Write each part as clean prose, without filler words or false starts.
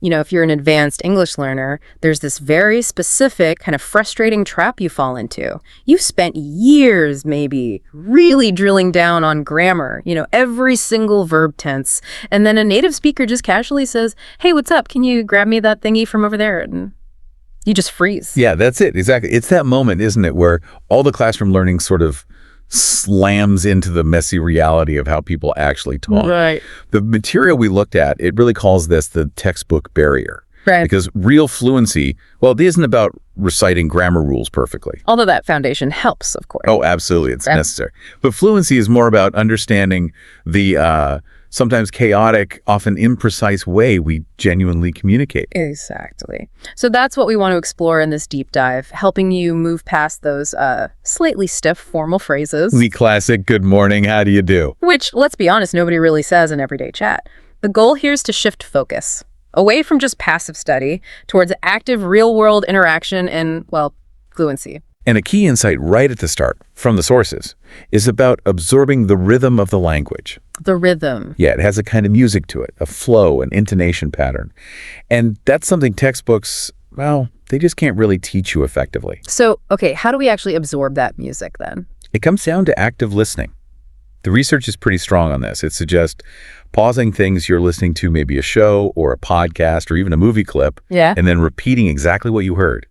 if you're an advanced English learner, there's this very specific kind of frustrating trap you fall into. You've spent years maybe really drilling down on grammar, every single verb tense. And then a native speaker just casually says, hey, what's up? Can you grab me that thingy from over there? And you just freeze. Yeah, that's it. Exactly. It's that moment, isn't it, where all the classroom learning sort of slams into the messy reality of how people actually talk. Right. The material we looked at, it really calls this the textbook barrier. Right. Because real fluency, well, it isn't about reciting grammar rules perfectly. Although that foundation helps, of course. Oh, absolutely. It's necessary. But fluency is more about understanding the sometimes chaotic, often imprecise way we genuinely communicate. Exactly. So that's what we want to explore in this deep dive, helping you move past those slightly stiff formal phrases. The classic, good morning, how do you do? Which, let's be honest, nobody really says in everyday chat. The goal here is to shift focus away from just passive study towards active real-world interaction and, well, fluency. And a key insight right at the start, from the sources, is about absorbing the rhythm of the language. The rhythm. Yeah, it has a kind of music to it, a flow, an intonation pattern. And that's something textbooks, well, they just can't really teach you effectively. So, okay, how do we actually absorb that music then? It comes down to active listening. The research is pretty strong on this. It suggests pausing things you're listening to, maybe a show or a podcast or even a movie clip, and then repeating exactly what you heard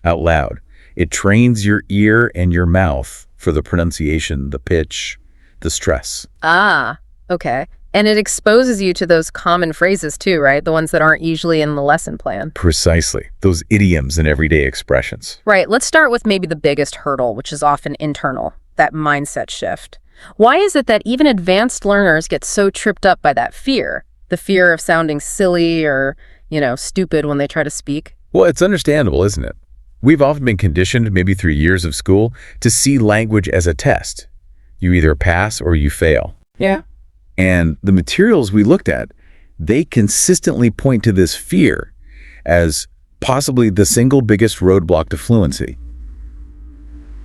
out loud. It trains your ear and your mouth for the pronunciation, the pitch, the stress. Ah, okay. And it exposes you to those common phrases too, right? The ones that aren't usually in the lesson plan. Precisely. Those idioms and everyday expressions. Right. Let's start with maybe the biggest hurdle, which is often internal, that mindset shift. Why is it that even advanced learners get so tripped up by that fear? The fear of sounding silly or, stupid when they try to speak? Well, it's understandable, isn't it? We've often been conditioned, maybe through years of school, to see language as a test. You either pass or you fail. Yeah. And the materials we looked at, they consistently point to this fear as possibly the single biggest roadblock to fluency.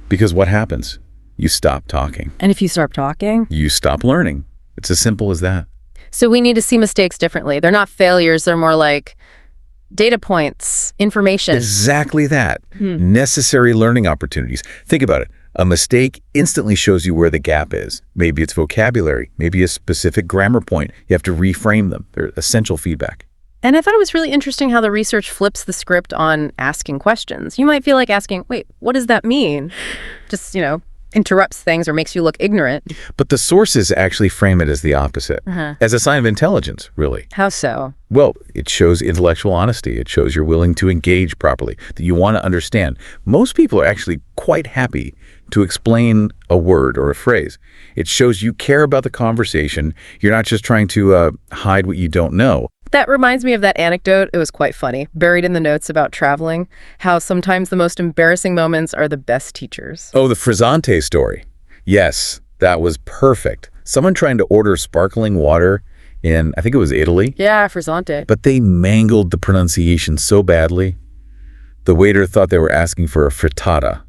Because what happens? You stop talking. And if you stop talking? You stop learning. It's as simple as that. So we need to see mistakes differently. They're not failures. They're more like data points, information. Exactly that. Necessary learning opportunities. Think about it. A mistake instantly shows you where the gap is. Maybe it's vocabulary, maybe a specific grammar point. You have to reframe them. They're essential feedback. And I thought it was really interesting how the research flips the script on asking questions. You might feel like asking, wait, what does that mean? Just, interrupts things or makes you look ignorant. But the sources actually frame it as the opposite, as a sign of intelligence, really. How so? Well, it shows intellectual honesty. It shows you're willing to engage properly, that you want to understand. Most people are actually quite happy to explain a word or a phrase. It shows you care about the conversation. You're not just trying to hide what you don't know. That reminds me of that anecdote. It was quite funny, buried in the notes about traveling, how sometimes the most embarrassing moments are the best teachers. Oh, the frizzante story. Yes, that was perfect. Someone trying to order sparkling water in, I think it was Italy. Yeah, frizzante. But they mangled the pronunciation so badly. The waiter thought they were asking for a frittata.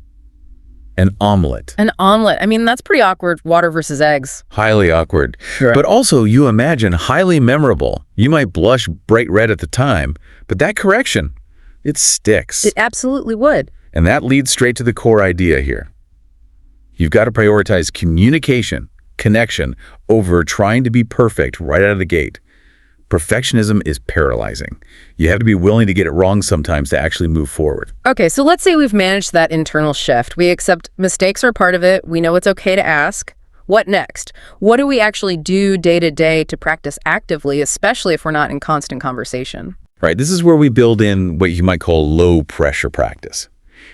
An omelet. An omelet. I mean, that's pretty awkward. Water versus eggs. Highly awkward. Right. But also, you imagine, highly memorable. You might blush bright red at the time, but that correction, it sticks. It absolutely would. And that leads straight to the core idea here. You've got to prioritize communication, connection, over trying to be perfect right out of the gate. Perfectionism is paralyzing. You have to be willing to get it wrong sometimes to actually move forward. Okay, so let's say we've managed that internal shift. We accept mistakes are part of it. We know it's okay to ask. What next? What do we actually do day to day to practice actively, especially if we're not in constant conversation? Right, this is where we build in what you might call low pressure practice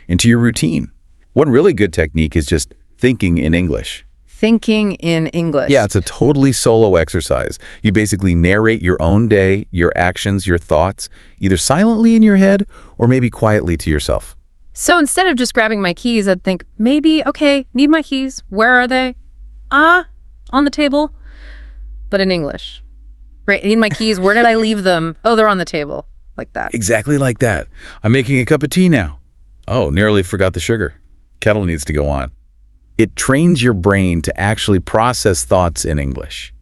into your routine. One really good technique is just thinking in English. Thinking in English. Yeah, it's a totally solo exercise. You basically narrate your own day, your actions, your thoughts, either silently in your head or maybe quietly to yourself. So instead of just grabbing my keys, I'd think, maybe, okay, need my keys. Where are they? On the table, but in English. Right, need my keys. Where did I leave them? Oh, they're on the table. Like that. Exactly like that. I'm making a cup of tea now. Oh, nearly forgot the sugar. Kettle needs to go on. It trains your brain to actually process thoughts in English.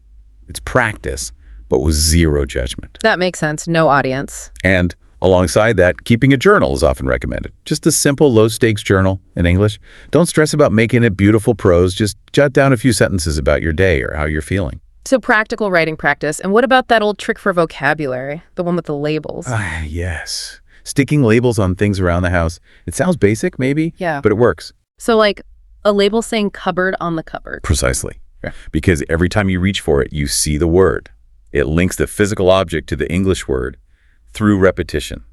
It's practice, but with zero judgment. That makes sense. No audience. And alongside that, keeping a journal is often recommended. Just a simple low-stakes journal in English. Don't stress about making it beautiful prose. Just jot down a few sentences about your day or how you're feeling. So practical writing practice. And what about that old trick for vocabulary? The one with the labels? Yes. Sticking labels on things around the house. It sounds basic, maybe, Yeah. but it works. So like a label saying cupboard on the cupboard. Precisely. Yeah. Because every time you reach for it, you see the word. It links the physical object to the English word through repetition.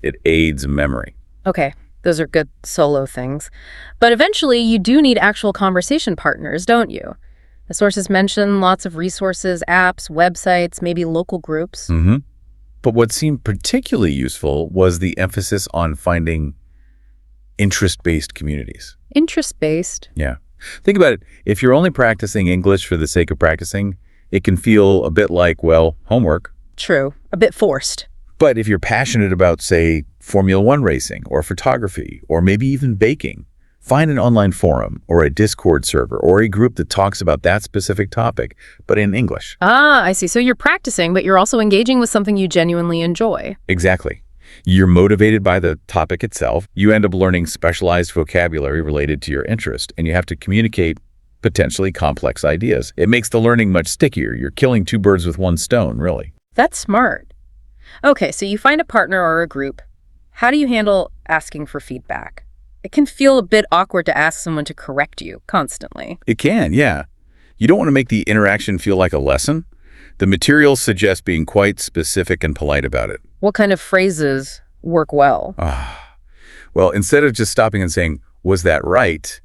It aids memory. Okay, those are good solo things. But eventually you do need actual conversation partners, don't you? The sources mention lots of resources, apps, websites, maybe local groups. Mm-hmm. But what seemed particularly useful was the emphasis on finding interest-based communities. Interest-based? Yeah. Think about it. If you're only practicing English for the sake of practicing, it can feel a bit like, well, homework. True. A bit forced. But if you're passionate about, say, Formula One racing or photography or maybe even baking, find an online forum or a Discord server or a group that talks about that specific topic, but in English. Ah, I see. So you're practicing, but you're also engaging with something you genuinely enjoy. Exactly. You're motivated by the topic itself. You end up learning specialized vocabulary related to your interest, and you have to communicate potentially complex ideas. It makes the learning much stickier. You're killing two birds with one stone, really. That's smart. Okay, so you find a partner or a group. How do you handle asking for feedback? It can feel a bit awkward to ask someone to correct you constantly. It can, yeah. You don't want to make the interaction feel like a lesson. The materials suggest being quite specific and polite about it. What kind of phrases work well? Well, instead of just stopping and saying, was that right?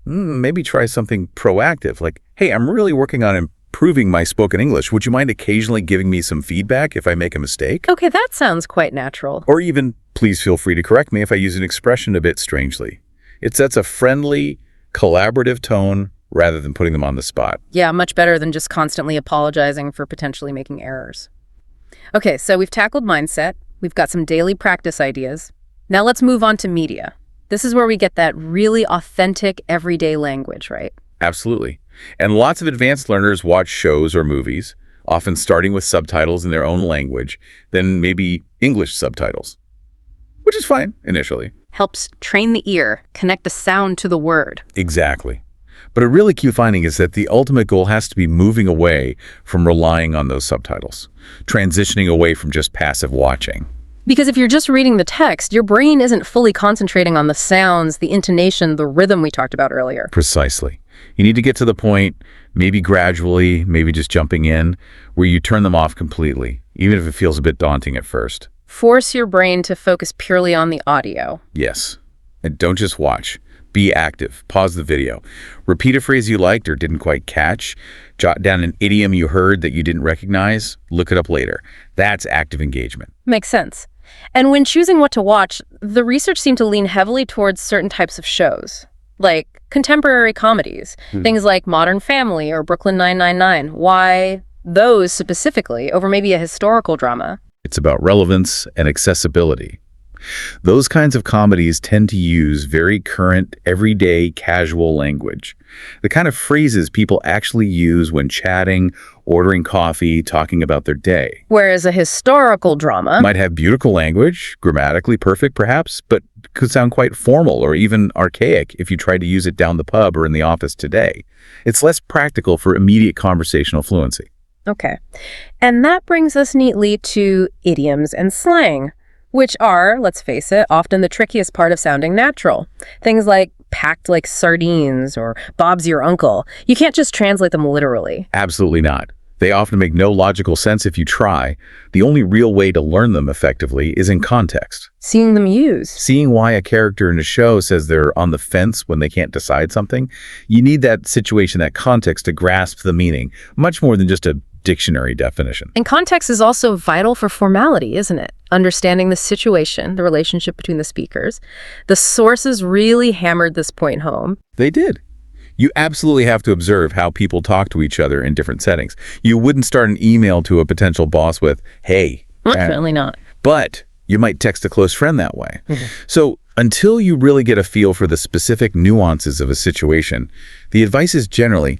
Maybe try something proactive, like, hey, I'm really working on improving my spoken English. Would you mind occasionally giving me some feedback if I make a mistake? Okay, that sounds quite natural. Or even, please feel free to correct me if I use an expression a bit strangely. It sets a friendly, collaborative tone rather than putting them on the spot. Yeah, much better than just constantly apologizing for potentially making errors. Okay, so we've tackled mindset. We've got some daily practice ideas. Now let's move on to media. This is where we get that really authentic, everyday language, right? Absolutely. And lots of advanced learners watch shows or movies, often starting with subtitles in their own language, then maybe English subtitles, which is fine initially. Helps train the ear, connect the sound to the word. Exactly. But a really key finding is that the ultimate goal has to be moving away from relying on those subtitles, transitioning away from just passive watching. Because if you're just reading the text, your brain isn't fully concentrating on the sounds, the intonation, the rhythm we talked about earlier. Precisely. You need to get to the point, maybe gradually, maybe just jumping in, where you turn them off completely, even if it feels a bit daunting at first. Force your brain to focus purely on the audio. Yes. And don't just watch. Be active. Pause the video. Repeat a phrase you liked or didn't quite catch. Jot down an idiom you heard that you didn't recognize. Look it up later. That's active engagement. Makes sense. And when choosing what to watch, the research seemed to lean heavily towards certain types of shows, like contemporary comedies, things like Modern Family or Brooklyn 999. Why those specifically over maybe a historical drama? It's about relevance and accessibility. Those kinds of comedies tend to use very current, everyday, casual language. The kind of phrases people actually use when chatting, ordering coffee, talking about their day. Whereas a historical drama Might have beautiful language, grammatically perfect perhaps, but could sound quite formal or even archaic if you tried to use it down the pub or in the office today. It's less practical for immediate conversational fluency. Okay. And that brings us neatly to idioms and slang, which are, let's face it, often the trickiest part of sounding natural. Things like packed like sardines or Bob's your uncle. You can't just translate them literally. Absolutely not. They often make no logical sense if you try. The only real way to learn them effectively is in context. Seeing them used. Seeing why a character in a show says they're on the fence when they can't decide something. You need that situation, that context to grasp the meaning, much more than just a dictionary definition. And context is also vital for formality, isn't it? Understanding the situation, the relationship between the speakers. The sources really hammered this point home. They did. You absolutely have to observe how people talk to each other in different settings. You wouldn't start an email to a potential boss with, hey. Certainly not. But you might text a close friend that way. So until you really get a feel for the specific nuances of a situation, the advice is generally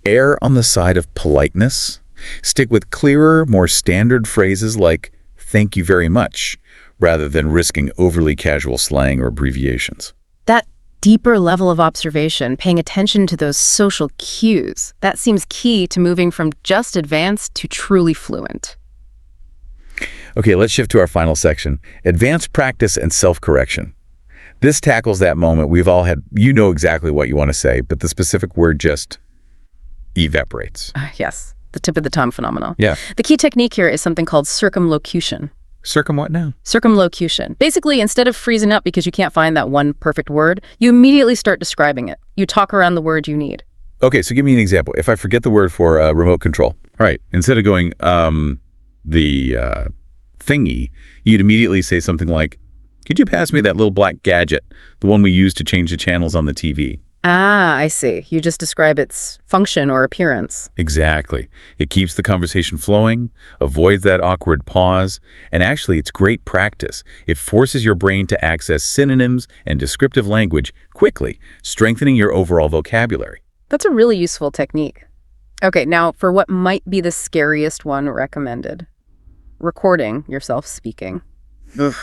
err on the side of politeness. Stick with clearer, more standard phrases like "thank you very much," rather than risking overly casual slang or abbreviations. That deeper level of observation, paying attention to those social cues, that seems key to moving from just advanced to truly fluent. Okay, let's shift to our final section, advanced practice and self-correction. This tackles that moment we've all had, you know exactly what you want to say, but the specific word just evaporates. Yes, the tip of the tongue phenomenon. Yeah. The key technique here is something called circumlocution. What now? Circumlocution. Basically, instead of freezing up because you can't find that one perfect word, you immediately start describing it. You talk around the word you need. Okay, so give me an example. If I forget the word for remote control, all right, instead of going the thingy, you'd immediately say something like, "Could you pass me that little black gadget, the one we use to change the channels on the TV?" Ah, I see. You just describe its function or appearance. Exactly. It keeps the conversation flowing, avoids that awkward pause, and actually it's great practice. It forces your brain to access synonyms and descriptive language quickly, strengthening your overall vocabulary. That's a really useful technique. Okay, now for what might be the scariest one recommended. Recording yourself speaking. Ugh.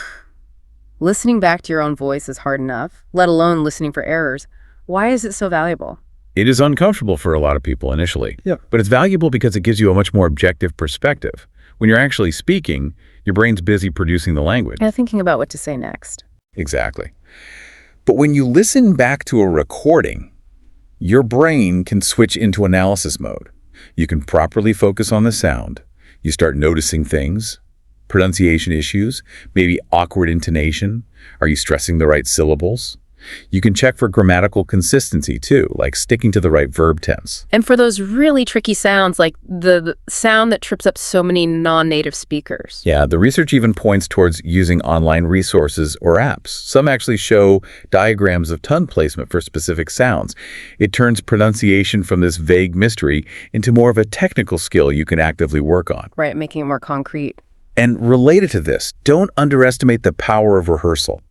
Listening back to your own voice is hard enough, let alone listening for errors. Why is it so valuable? It is uncomfortable for a lot of people initially, but it's valuable because it gives you a much more objective perspective. When you're actually speaking, your brain's busy producing the language. Yeah, thinking about what to say next. Exactly. But when you listen back to a recording, your brain can switch into analysis mode. You can properly focus on the sound. You start noticing things, pronunciation issues, maybe awkward intonation. Are you stressing the right syllables? You can check for grammatical consistency too, like sticking to the right verb tense. And for those really tricky sounds, like the sound that trips up so many non-native speakers. Yeah, the research even points towards using online resources or apps. Some actually show diagrams of tongue placement for specific sounds. It turns pronunciation from this vague mystery into more of a technical skill you can actively work on. Right, making it more concrete. And related to this, don't underestimate the power of rehearsal.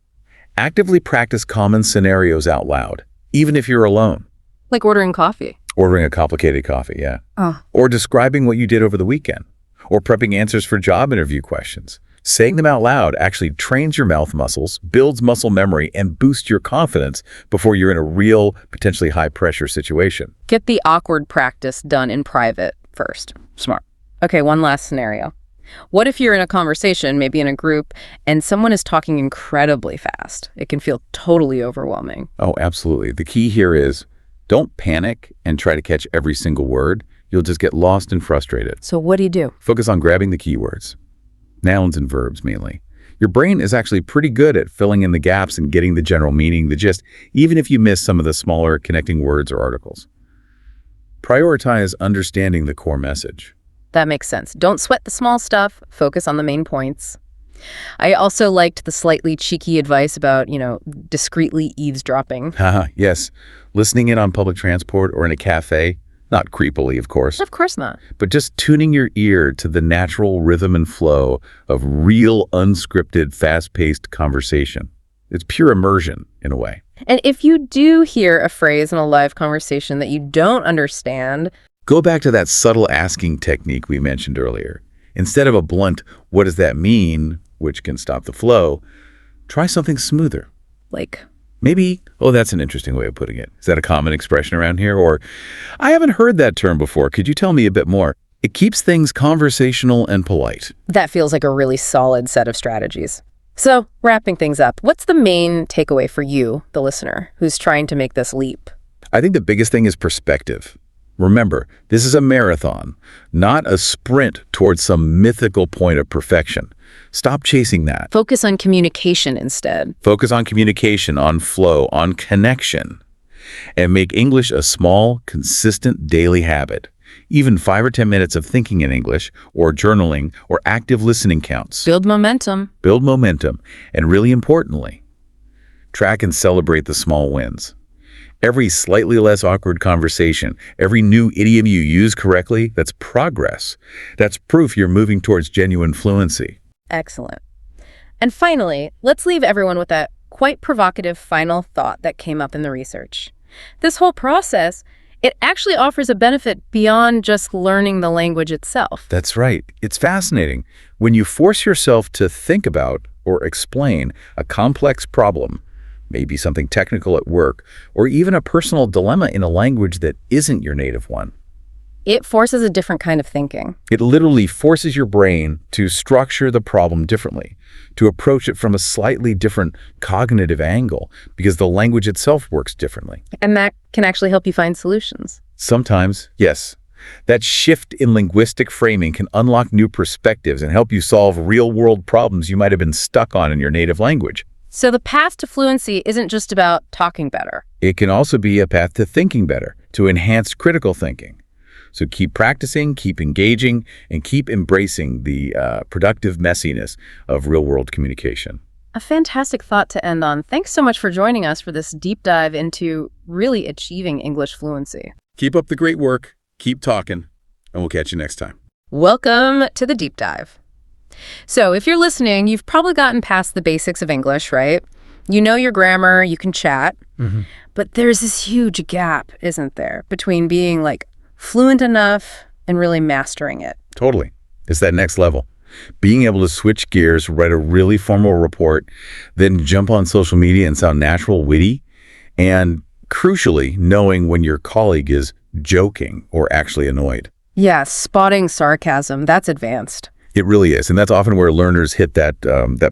Actively practice common scenarios out loud, even if you're alone. Like ordering coffee. Ordering a complicated coffee, yeah. Oh. Or describing what you did over the weekend. Or prepping answers for job interview questions. Saying them out loud actually trains your mouth muscles, builds muscle memory, and boosts your confidence before you're in a real, potentially high-pressure situation. Get the awkward practice done in private first. Smart. Okay, one last scenario. What if you're in a conversation, maybe in a group, and someone is talking incredibly fast? It can feel totally overwhelming. Oh, absolutely. The key here is don't panic and try to catch every single word. You'll just get lost and frustrated. So what do you do? Focus on grabbing the keywords, nouns and verbs mainly. Your brain is actually pretty good at filling in the gaps and getting the general meaning, the gist, even if you miss some of the smaller connecting words or articles. Prioritize understanding the core message. That makes sense. Don't sweat the small stuff. Focus on the main points. I also liked the slightly cheeky advice about, discreetly eavesdropping. Haha, yes. Listening in on public transport or in a cafe, not creepily, of course. Of course not. But just tuning your ear to the natural rhythm and flow of real, unscripted, fast-paced conversation. It's pure immersion, in a way. And if you do hear a phrase in a live conversation that you don't understand, go back to that subtle asking technique we mentioned earlier. Instead of a blunt, "what does that mean?" which can stop the flow, try something smoother. like, Maybe, "Oh, that's an interesting way of putting it. Is that a common expression around here?" Or, "I haven't heard that term before. Could you tell me a bit more?" It keeps things conversational and polite. that feels like a really solid set of strategies. So, wrapping things up, what's the main takeaway for you, the listener, who's trying to make this leap? I think the biggest thing is perspective. Remember, this is a marathon, not a sprint towards some mythical point of perfection. Stop chasing that. Focus on communication instead. Focus on communication, on flow, on connection. And make English a small, consistent daily habit. Even 5 or 10 minutes of thinking in English, or journaling, or active listening counts. Build momentum. Build momentum. And really importantly, track and celebrate the small wins. Every slightly less awkward conversation, every new idiom you use correctly, that's progress. That's proof you're moving towards genuine fluency. Excellent. And finally, let's leave everyone with that quite provocative final thought that came up in the research. This whole process, It actually offers a benefit beyond just learning the language itself. That's right. It's fascinating. When you force yourself to think about or explain a complex problem, maybe something technical at work, or even a personal dilemma in a language that isn't your native one, it forces a different kind of thinking. It literally forces your brain to structure the problem differently, to approach it from a slightly different cognitive angle, because the language itself works differently. And that can actually help you find solutions. Sometimes, yes. That shift in linguistic framing can unlock new perspectives and help you solve real-world problems you might have been stuck on in your native language. So the path to fluency isn't just about talking better. It can also be a path to thinking better, to enhanced critical thinking. So keep practicing, keep engaging, and keep embracing the productive messiness of real-world communication. A fantastic thought to end on. Thanks so much for joining us for this deep dive into really achieving English fluency. Keep up the great work, keep talking, and we'll catch you next time. Welcome to the deep dive. So if you're listening, you've probably gotten past the basics of English, right? You know your grammar, you can chat, but there's this huge gap, isn't there, between being fluent enough and really mastering it. Totally. It's that next level. Being able to switch gears, write a really formal report, then jump on social media and sound natural, witty, and crucially, knowing when your colleague is joking or actually annoyed. Yeah, spotting sarcasm, that's advanced. It really is. And that's often where learners hit that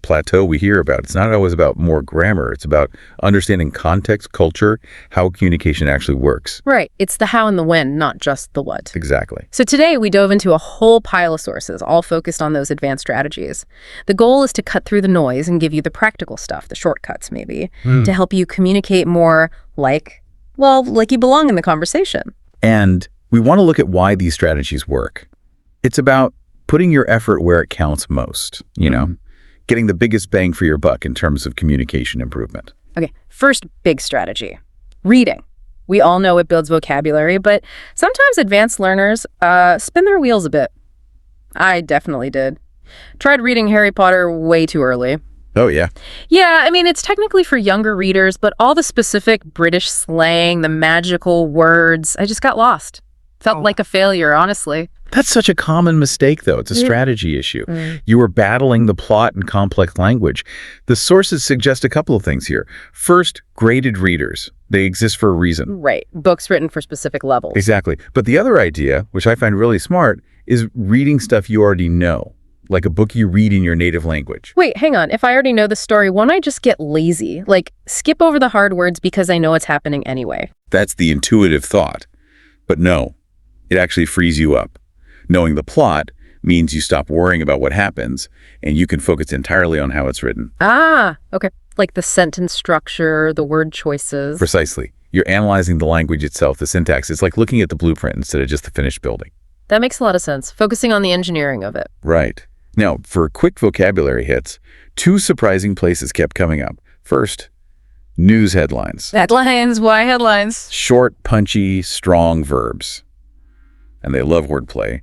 plateau we hear about. It's not always about more grammar. It's about understanding context, culture, how communication actually works. Right. It's the how and the when, not just the what. Exactly. So today we dove into a whole pile of sources, all focused on those advanced strategies. The goal is to cut through the noise and give you the practical stuff, the shortcuts maybe, to help you communicate more like you belong in the conversation. And we want to look at why these strategies work. It's about putting your effort where it counts most, getting the biggest bang for your buck in terms of communication improvement. Okay, first big strategy, reading. We all know it builds vocabulary, but sometimes advanced learners spin their wheels a bit. I definitely did. Tried reading Harry Potter way too early. Oh, yeah? Yeah, I mean, it's technically for younger readers, but all the specific British slang, the magical words, I just got lost. Felt like a failure, honestly. That's such a common mistake, though. It's a strategy issue. You were battling the plot in complex language. The sources suggest a couple of things here. First, graded readers. They exist for a reason. Right. Books written for specific levels. Exactly. But the other idea, which I find really smart, is reading stuff you already know, like a book you read in your native language. Wait, hang on. If I already know the story, won't I just get lazy? Skip over the hard words because I know it's happening anyway. That's the intuitive thought. But no, it actually frees you up. Knowing the plot means you stop worrying about what happens, and you can focus entirely on how it's written. Ah, okay. Like the sentence structure, the word choices. Precisely. You're analyzing the language itself, the syntax. It's like looking at the blueprint instead of just the finished building. That makes a lot of sense. Focusing on the engineering of it. Right. Now, for quick vocabulary hits, two surprising places kept coming up. First, news headlines. Headlines? Why headlines? Short, punchy, strong verbs. And they love wordplay.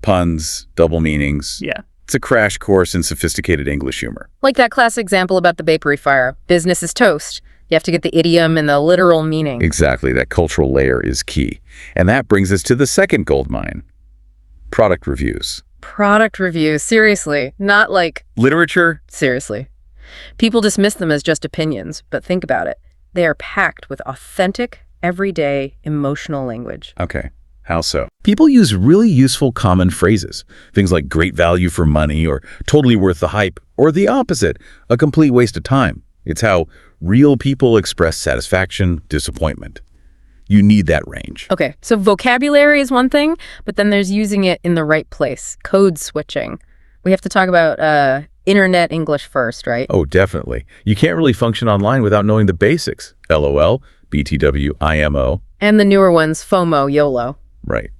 Puns, double meanings. Yeah. It's a crash course in sophisticated English humor. Like that classic example about the bakery fire. Business is toast. You have to get the idiom and the literal meaning. Exactly. That cultural layer is key. And that brings us to the second gold mine. Product reviews. Product reviews. Seriously. Not like... Literature? Seriously. People dismiss them as just opinions, but think about it. They are packed with authentic, everyday, emotional language. Okay. How so? People use really useful common phrases. Things like great value for money or totally worth the hype, or the opposite, a complete waste of time. It's how real people express satisfaction, disappointment. You need that range. Okay, so vocabulary is one thing, but then there's using it in the right place, code switching. We have to talk about internet English first, right? Oh, definitely. You can't really function online without knowing the basics. LOL, BTW, IMO. And the newer ones, FOMO, YOLO. Right.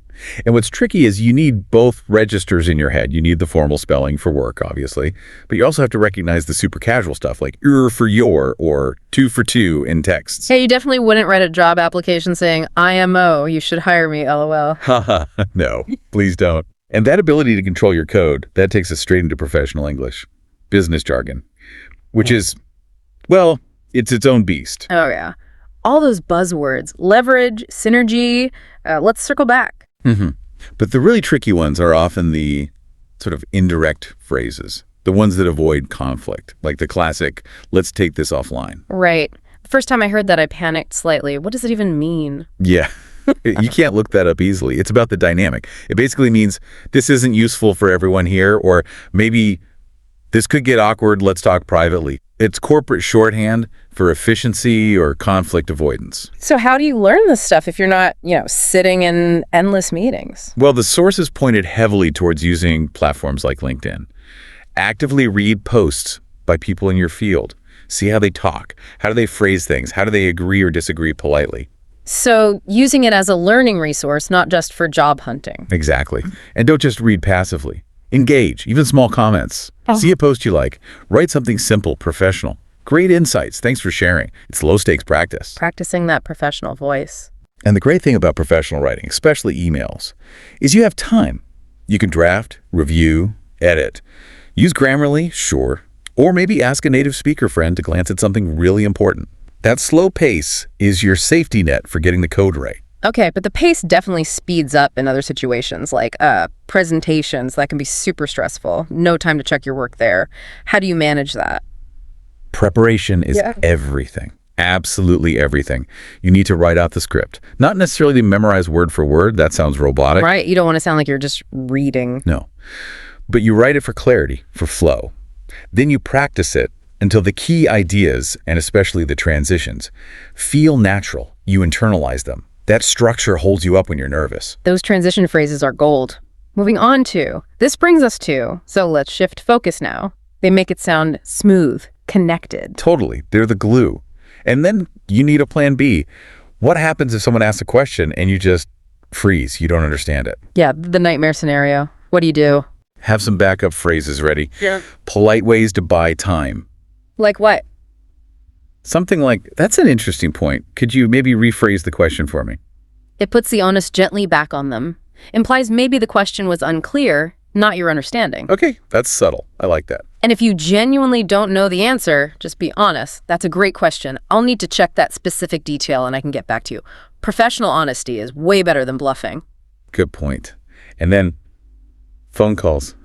And what's tricky is you need both registers in your head. You need the formal spelling for work, obviously, but you also have to recognize the super casual stuff like for your or two for two in texts. Hey, you definitely wouldn't write a job application saying, IMO, you should hire me, LOL. Haha, no, please don't. And that ability to control your code, that takes us straight into professional English, business jargon, which is, well, it's its own beast. Oh, yeah. All those buzzwords, leverage, synergy, let's circle back. But the really tricky ones are often the sort of indirect phrases, the ones that avoid conflict, like the classic, let's take this offline. Right. The first time I heard that, I panicked slightly. What does it even mean? Yeah. You can't look that up easily. It's about the dynamic. It basically means this isn't useful for everyone here, or maybe this could get awkward, let's talk privately. It's corporate shorthand for efficiency or conflict avoidance. So how do you learn this stuff if you're not, sitting in endless meetings? Well, the sources pointed heavily towards using platforms like LinkedIn. Actively read posts by people in your field. See how they talk. How do they phrase things? How do they agree or disagree politely? So using it as a learning resource, not just for job hunting. Exactly. And don't just read passively. Engage, even small comments. See a post you like. Write something simple, professional. Great insights. Thanks for sharing. It's low-stakes practice. Practicing that professional voice. And the great thing about professional writing, especially emails, is you have time. You can draft, review, edit. Use Grammarly, sure. Or maybe ask a native speaker friend to glance at something really important. That slow pace is your safety net for getting the code right. Okay, but the pace definitely speeds up in other situations, like presentations. That can be super stressful. No time to check your work there. How do you manage that? Preparation is everything. Absolutely everything. You need to write out the script. Not necessarily memorize word for word. That sounds robotic. Right. You don't want to sound like you're just reading. No. But you write it for clarity, for flow. Then you practice it until the key ideas, and especially the transitions, feel natural. You internalize them. That structure holds you up when you're nervous. Those transition phrases are gold. Moving on to, this brings us to, so let's shift focus now. They make it sound smooth, connected. Totally. They're the glue. And then you need a plan B. What happens if someone asks a question and you just freeze? You don't understand it. Yeah, the nightmare scenario. What do you do? Have some backup phrases ready. Yeah. Polite ways to buy time. Like what? Something like, that's an interesting point. Could you maybe rephrase the question for me? It puts the onus gently back on them. Implies maybe the question was unclear, not your understanding. Okay, that's subtle. I like that. And if you genuinely don't know the answer, just be honest. That's a great question. I'll need to check that specific detail and I can get back to you. Professional honesty is way better than bluffing. Good point. And then phone calls.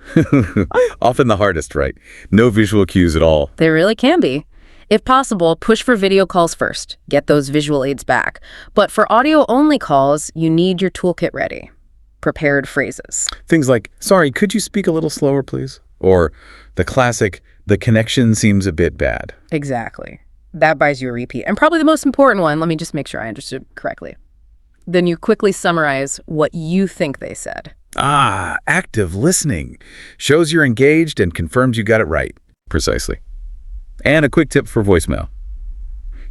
Often the hardest, right? No visual cues at all. They really can be. If possible, push for video calls first. Get those visual aids back. But for audio-only calls, you need your toolkit ready. Prepared phrases. Things like, sorry, could you speak a little slower, please? Or the classic, the connection seems a bit bad. Exactly. That buys you a repeat. And probably the most important one, let me just make sure I understood correctly. Then you quickly summarize what you think they said. Active listening. Shows you're engaged and confirms you got it right. Precisely. And a quick tip for voicemail.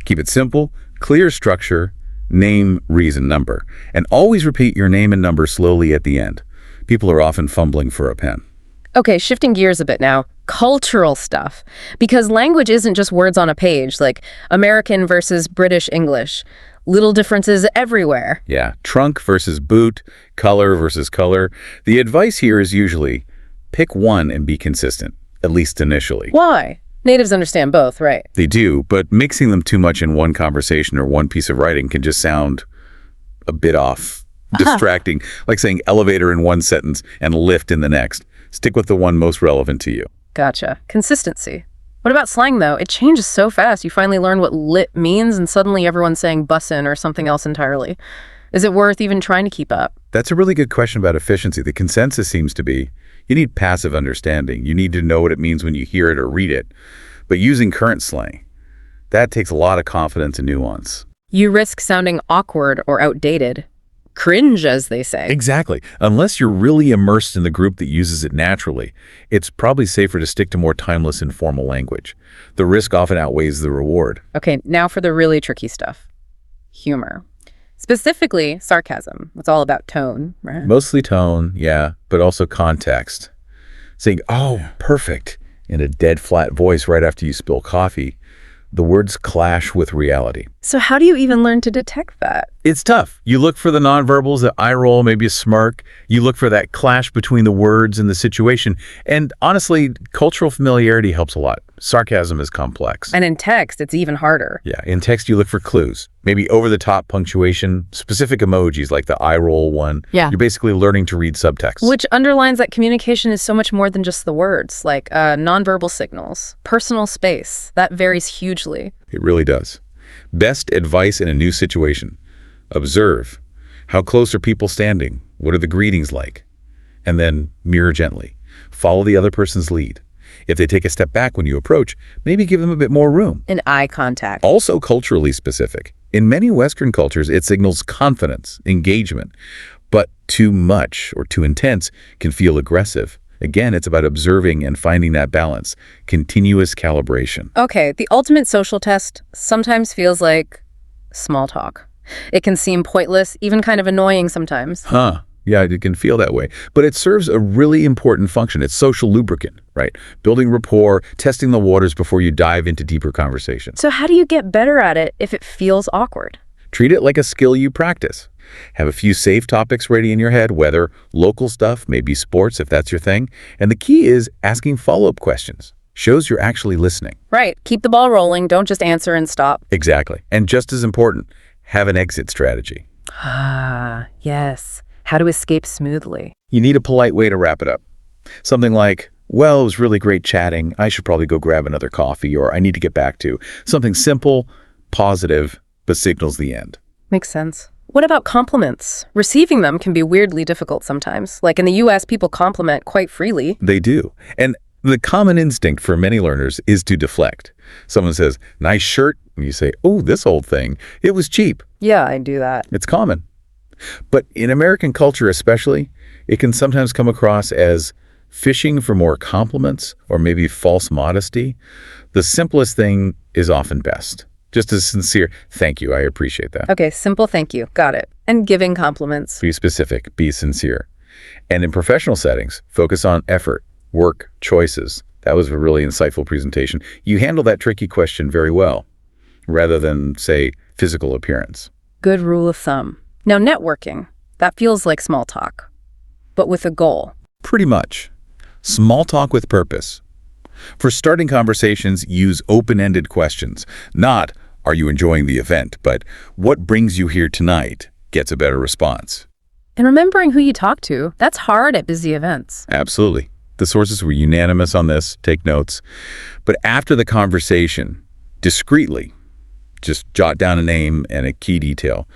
Keep it simple, clear structure, name, reason, number. And always repeat your name and number slowly at the end. People are often fumbling for a pen. Okay, shifting gears a bit now. Cultural stuff. Because language isn't just words on a page, like American versus British English. Little differences everywhere. Yeah, trunk versus boot, color versus color. The advice here is usually pick one and be consistent, at least initially. Why? Natives understand both, right? They do, but mixing them too much in one conversation or one piece of writing can just sound a bit off, distracting, like saying elevator in one sentence and lift in the next. Stick with the one most relevant to you. Gotcha. Consistency. What about slang, though? It changes so fast. You finally learn what lit means, and suddenly everyone's saying bussin' or something else entirely. Is it worth even trying to keep up? That's a really good question about efficiency. The consensus seems to be you need passive understanding. You need to know what it means when you hear it or read it. But using current slang, that takes a lot of confidence and nuance. You risk sounding awkward or outdated. Cringe, as they say. Exactly. Unless you're really immersed in the group that uses it naturally, it's probably safer to stick to more timeless, informal language. The risk often outweighs the reward. Okay, now for the really tricky stuff. Humor. Specifically, sarcasm. It's all about tone, right? Mostly tone, yeah, but also context. Saying, oh, perfect, in a dead flat voice right after you spill coffee, the words clash with reality. So how do you even learn to detect that? It's tough. You look for the nonverbals, the eye roll, maybe a smirk. You look for that clash between the words and the situation. And honestly, cultural familiarity helps a lot. Sarcasm is complex. And in text, it's even harder. Yeah, in text, you look for clues. Maybe over-the-top punctuation, specific emojis like the eye roll one. Yeah. You're basically learning to read subtext. Which underlines that communication is so much more than just the words, like nonverbal signals, personal space. That varies hugely. It really does. Best advice in a new situation. Observe. How close are people standing? What are the greetings like? And then mirror gently. Follow the other person's lead. If they take a step back when you approach, maybe give them a bit more room. And eye contact. Also culturally specific. In many Western cultures, it signals confidence, engagement. But too much or too intense can feel aggressive. Again, it's about observing and finding that balance. Continuous calibration. Okay, the ultimate social test sometimes feels like small talk. It can seem pointless, even kind of annoying sometimes. Yeah, it can feel that way. But it serves a really important function. It's social lubricant, right? Building rapport, testing the waters before you dive into deeper conversations. So how do you get better at it if it feels awkward? Treat it like a skill you practice. Have a few safe topics ready in your head, whether local stuff, maybe sports if that's your thing. And the key is asking follow-up questions. Shows you're actually listening. Right. Keep the ball rolling. Don't just answer and stop. Exactly. And just as important, have an exit strategy. Yes. How to escape smoothly. You need a polite way to wrap it up. Something like, well, it was really great chatting. I should probably go grab another coffee, or I need to get back to. Something simple, positive, but signals the end. Makes sense. What about compliments? Receiving them can be weirdly difficult sometimes. Like in the US, people compliment quite freely. They do. And the common instinct for many learners is to deflect. Someone says, nice shirt, and you say, oh, this old thing, it was cheap. Yeah, I do that. It's common. But in American culture especially, it can sometimes come across as fishing for more compliments or maybe false modesty. The simplest thing is often best. Just a sincere, thank you, I appreciate that. Okay, simple thank you. Got it. And giving compliments. Be specific, be sincere. And in professional settings, focus on effort, work, choices. That was a really insightful presentation. You handle that tricky question very well, rather than, say, physical appearance. Good rule of thumb. Now, networking, that feels like small talk, but with a goal. Pretty much. Small talk with purpose. For starting conversations, use open-ended questions. Not, are you enjoying the event, but what brings you here tonight gets a better response. And remembering who you talk to, that's hard at busy events. Absolutely. The sources were unanimous on this. Take notes. But after the conversation, discreetly, just jot down a name and a key detail.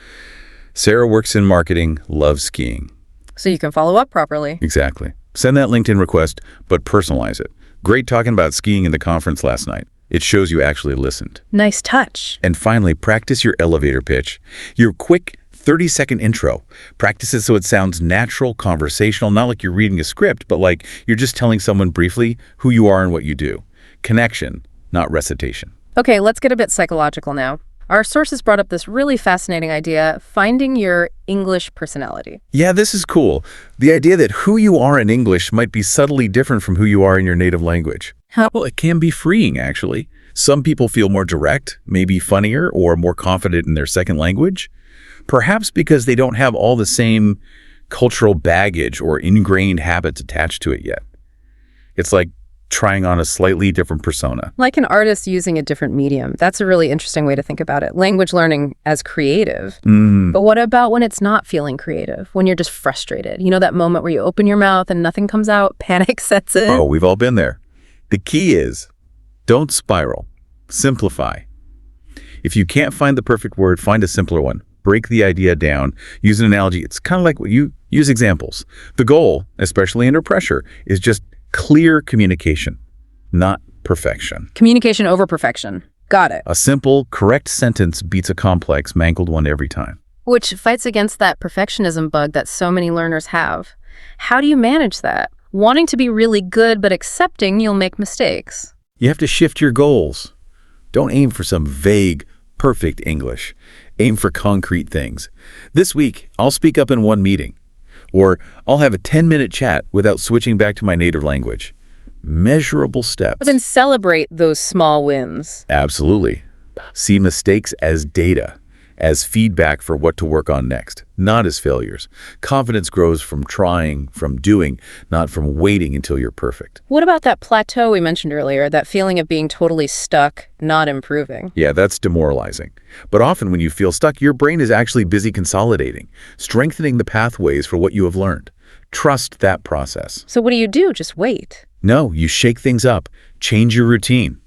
Sarah works in marketing, loves skiing. So you can follow up properly. Exactly. Send that LinkedIn request, but personalize it. Great talking about skiing in the conference last night. It shows you actually listened. Nice touch. And finally, practice your elevator pitch. Your quick 30-second intro. Practice it so it sounds natural, conversational, not like you're reading a script, but like you're just telling someone briefly who you are and what you do. Connection, not recitation. Okay, let's get a bit psychological now. Our sources brought up this really fascinating idea, finding your English personality. Yeah, this is cool. The idea that who you are in English might be subtly different from who you are in your native language. Well, it can be freeing, actually. Some people feel more direct, maybe funnier, or more confident in their second language. Perhaps because they don't have all the same cultural baggage or ingrained habits attached to it yet. It's like trying on a slightly different persona. Like an artist using a different medium. That's a really interesting way to think about it. Language learning as creative. But what about when it's not feeling creative? When you're just frustrated? You know that moment where you open your mouth and nothing comes out, panic sets in? Oh, we've all been there. The key is, don't spiral. Simplify. If you can't find the perfect word, find a simpler one. Break the idea down. Use an analogy. It's kind of like what you use examples. The goal, especially under pressure, is just clear communication, not perfection. Communication over perfection. Got it. A simple, correct sentence beats a complex, mangled one every time. Which fights against that perfectionism bug that so many learners have. How do you manage that? Wanting to be really good, but accepting you'll make mistakes. You have to shift your goals. Don't aim for some vague, perfect English. Aim for concrete things. This week, I'll speak up in one meeting. Or I'll have a 10-minute chat without switching back to my native language. Measurable steps. But then celebrate those small wins. Absolutely. See mistakes as data as feedback for what to work on next, not as failures. Confidence grows from trying, from doing, not from waiting until you're perfect. What about that plateau we mentioned earlier, that feeling of being totally stuck, not improving? Yeah, that's demoralizing. But often when you feel stuck, your brain is actually busy consolidating, strengthening the pathways for what you have learned. Trust that process. So what do? Just wait? No, you shake things up, change your routine.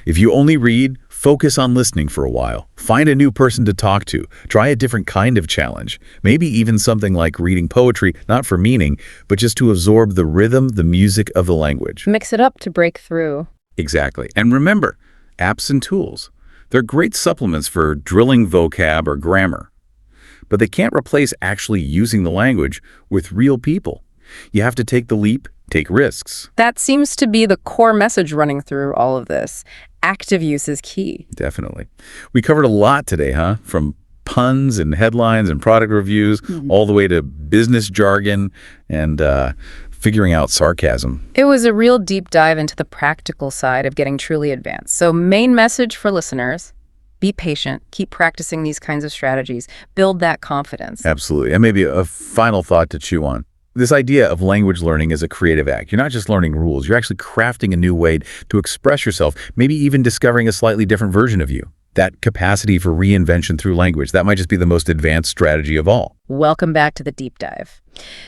If you only read, focus on listening for a while. Find a new person to talk to. Try a different kind of challenge. Maybe even something like reading poetry, not for meaning, but just to absorb the rhythm, the music of the language. Mix it up to break through. Exactly. And remember, apps and tools. They're great supplements for drilling vocab or grammar. But they can't replace actually using the language with real people. You have to take the leap, take risks. That seems to be the core message running through all of this. Active use is key. Definitely. We covered a lot today, huh? From puns and headlines and product reviews, all the way to business jargon and figuring out sarcasm. It was a real deep dive into the practical side of getting truly advanced. So main message for listeners: be patient, keep practicing these kinds of strategies, build that confidence. Absolutely. And maybe a final thought to chew on. This idea of language learning is a creative act. You're not just learning rules. You're actually crafting a new way to express yourself, maybe even discovering a slightly different version of you. That capacity for reinvention through language, that might just be the most advanced strategy of all. Welcome back to the deep dive.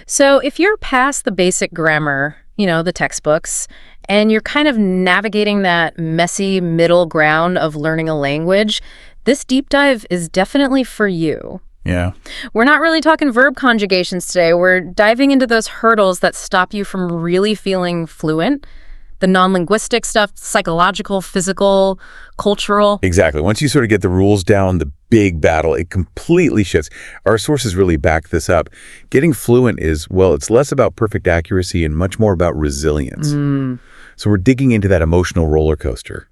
So if you're past the basic grammar, the textbooks, and you're kind of navigating that messy middle ground of learning a language, this deep dive is definitely for you. Yeah. We're not really talking verb conjugations today. We're diving into those hurdles that stop you from really feeling fluent. The non-linguistic stuff, psychological, physical, cultural. Exactly. Once you sort of get the rules down, the big battle, it completely shifts. Our sources really back this up. Getting fluent is, it's less about perfect accuracy and much more about resilience. So we're digging into that emotional roller coaster,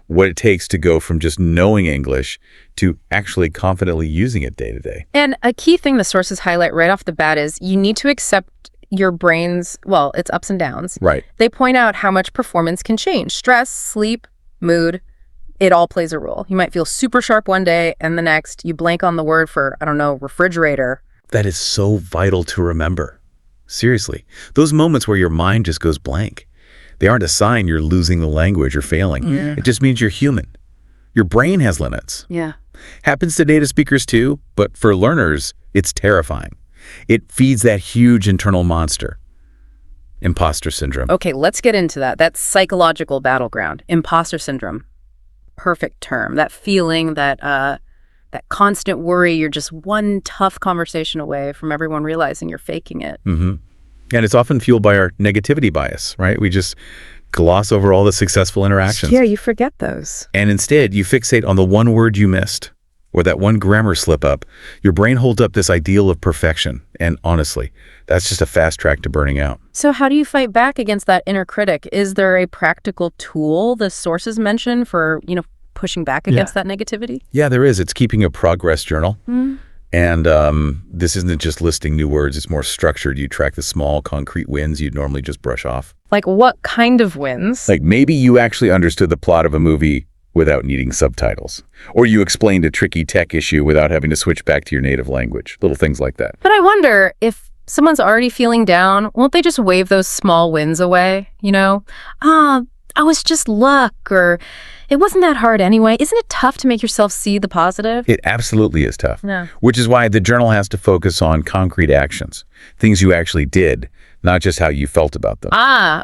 what it takes to go from just knowing English to actually confidently using it day to day. And a key thing the sources highlight right off the bat is you need to accept your brain's, its ups and downs. Right. They point out how much performance can change. Stress, sleep, mood, it all plays a role. You might feel super sharp one day and the next you blank on the word for, refrigerator. That is so vital to remember. Seriously, those moments where your mind just goes blank. They aren't a sign you're losing the language or failing. Yeah. It just means you're human. Your brain has limits. Yeah. Happens to native speakers too, but for learners, it's terrifying. It feeds that huge internal monster. Imposter syndrome. Okay, let's get into that. That psychological battleground. Imposter syndrome. Perfect term. That feeling, that constant worry, you're just one tough conversation away from everyone realizing you're faking it. Mm-hmm. And it's often fueled by our negativity bias, right? We just gloss over all the successful interactions. Yeah, you forget those. And instead, you fixate on the one word you missed or that one grammar slip up. Your brain holds up this ideal of perfection. And honestly, that's just a fast track to burning out. So how do you fight back against that inner critic? Is there a practical tool the sources mention for, pushing back against that negativity? Yeah, there is. It's keeping a progress journal. And this isn't just listing new words. It's more structured. You track the small, concrete wins you'd normally just brush off. Like what kind of wins? Like maybe you actually understood the plot of a movie without needing subtitles. Or you explained a tricky tech issue without having to switch back to your native language. Little things like that. But I wonder if someone's already feeling down, won't they just wave those small wins away? I was just luck, or it wasn't that hard anyway. Isn't it tough to make yourself see the positive? It absolutely is tough. Yeah. Which is why the journal has to focus on concrete actions, things you actually did, not just how you felt about them.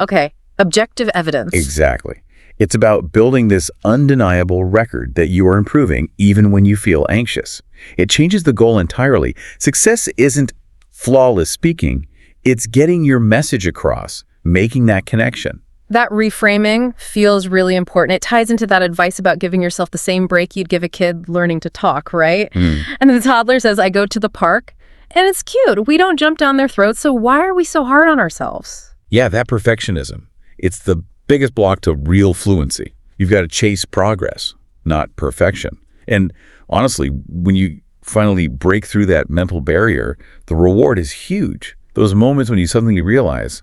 Okay. Objective evidence. Exactly. It's about building this undeniable record that you are improving even when you feel anxious. It changes the goal entirely. Success isn't flawless speaking. It's getting your message across, making that connection. That reframing feels really important. It ties into that advice about giving yourself the same break you'd give a kid learning to talk, right? And the toddler says, I go to the park, and it's cute. We don't jump down their throats, so why are we so hard on ourselves? Yeah, that perfectionism. It's the biggest block to real fluency. You've got to chase progress, not perfection. And honestly, when you finally break through that mental barrier, the reward is huge. Those moments when you suddenly realize,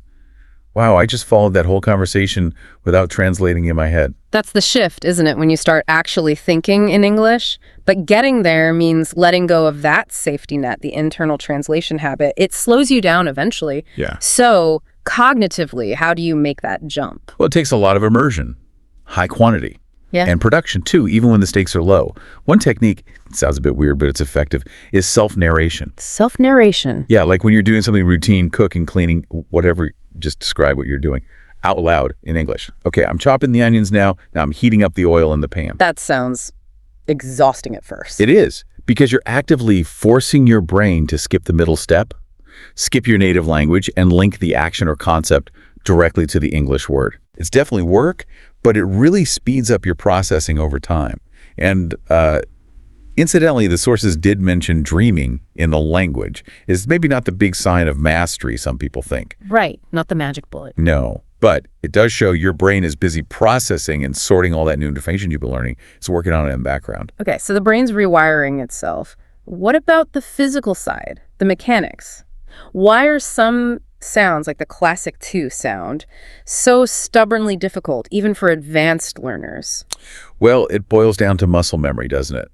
Wow, I just followed that whole conversation without translating in my head. That's the shift, isn't it, when you start actually thinking in English? But getting there means letting go of that safety net, the internal translation habit. It slows you down eventually. Yeah. So cognitively, how do you make that jump? Well, it takes a lot of immersion, high quantity, and production too, even when the stakes are low. One technique, it sounds a bit weird, but it's effective, is self-narration. Self-narration. Yeah, like when you're doing something routine, cooking, cleaning, whatever, just describe what you're doing out loud in English. Okay, I'm chopping the onions now. Now I'm heating up the oil in the pan. That sounds exhausting at first. It is, because you're actively forcing your brain to skip the middle step, skip your native language, and link the action or concept directly to the English word. It's definitely work, but it really speeds up your processing over time. And incidentally, the sources did mention dreaming in the language is maybe not the big sign of mastery some people think. Right, not the magic bullet. No, but it does show your brain is busy processing and sorting all that new information you've been learning. It's working on it in the background. Okay, so the brain's rewiring itself. What about the physical side, the mechanics? Why are some sounds, like the classic to sound, so stubbornly difficult, even for advanced learners? Well, it boils down to muscle memory, doesn't it?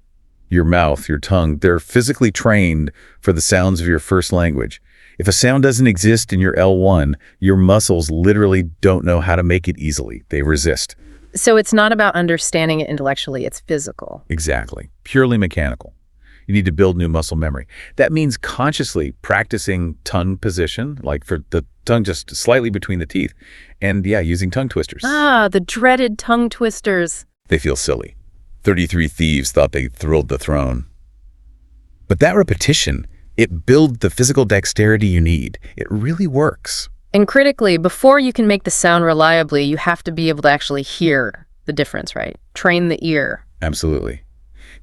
Your mouth, your tongue, they're physically trained for the sounds of your first language. If a sound doesn't exist in your L1, your muscles literally don't know how to make it easily. They resist. So it's not about understanding it intellectually, it's physical. Exactly. Purely mechanical. You need to build new muscle memory. That means consciously practicing tongue position, like for the tongue just slightly between the teeth, and using tongue twisters. Ah, the dreaded tongue twisters. They feel silly. 33 thieves thought they thrilled the throne. But that repetition, it builds the physical dexterity you need. It really works. And critically, before you can make the sound reliably, you have to be able to actually hear the difference, right? Train the ear. Absolutely.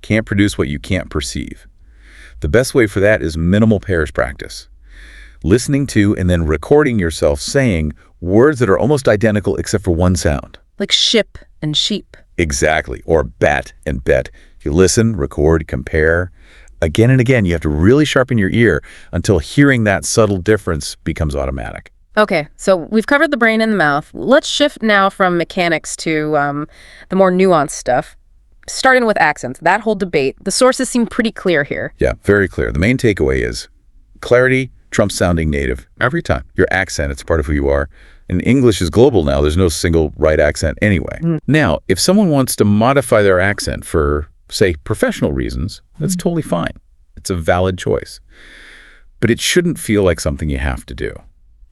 Can't produce what you can't perceive. The best way for that is minimal pairs practice. Listening to and then recording yourself saying words that are almost identical except for one sound. Like ship and sheep. Exactly. Or bat and bet. You listen, record, compare. Again and again, you have to really sharpen your ear until hearing that subtle difference becomes automatic. Okay, so we've covered the brain and the mouth. Let's shift now from mechanics to the more nuanced stuff. Starting with accents, that whole debate, the sources seem pretty clear here. Yeah, very clear. The main takeaway is clarity trumps sounding native every time. Your accent, it's part of who you are. And English is global now. There's no single right accent anyway. Now, if someone wants to modify their accent for, say, professional reasons, that's totally fine. It's a valid choice. But it shouldn't feel like something you have to do.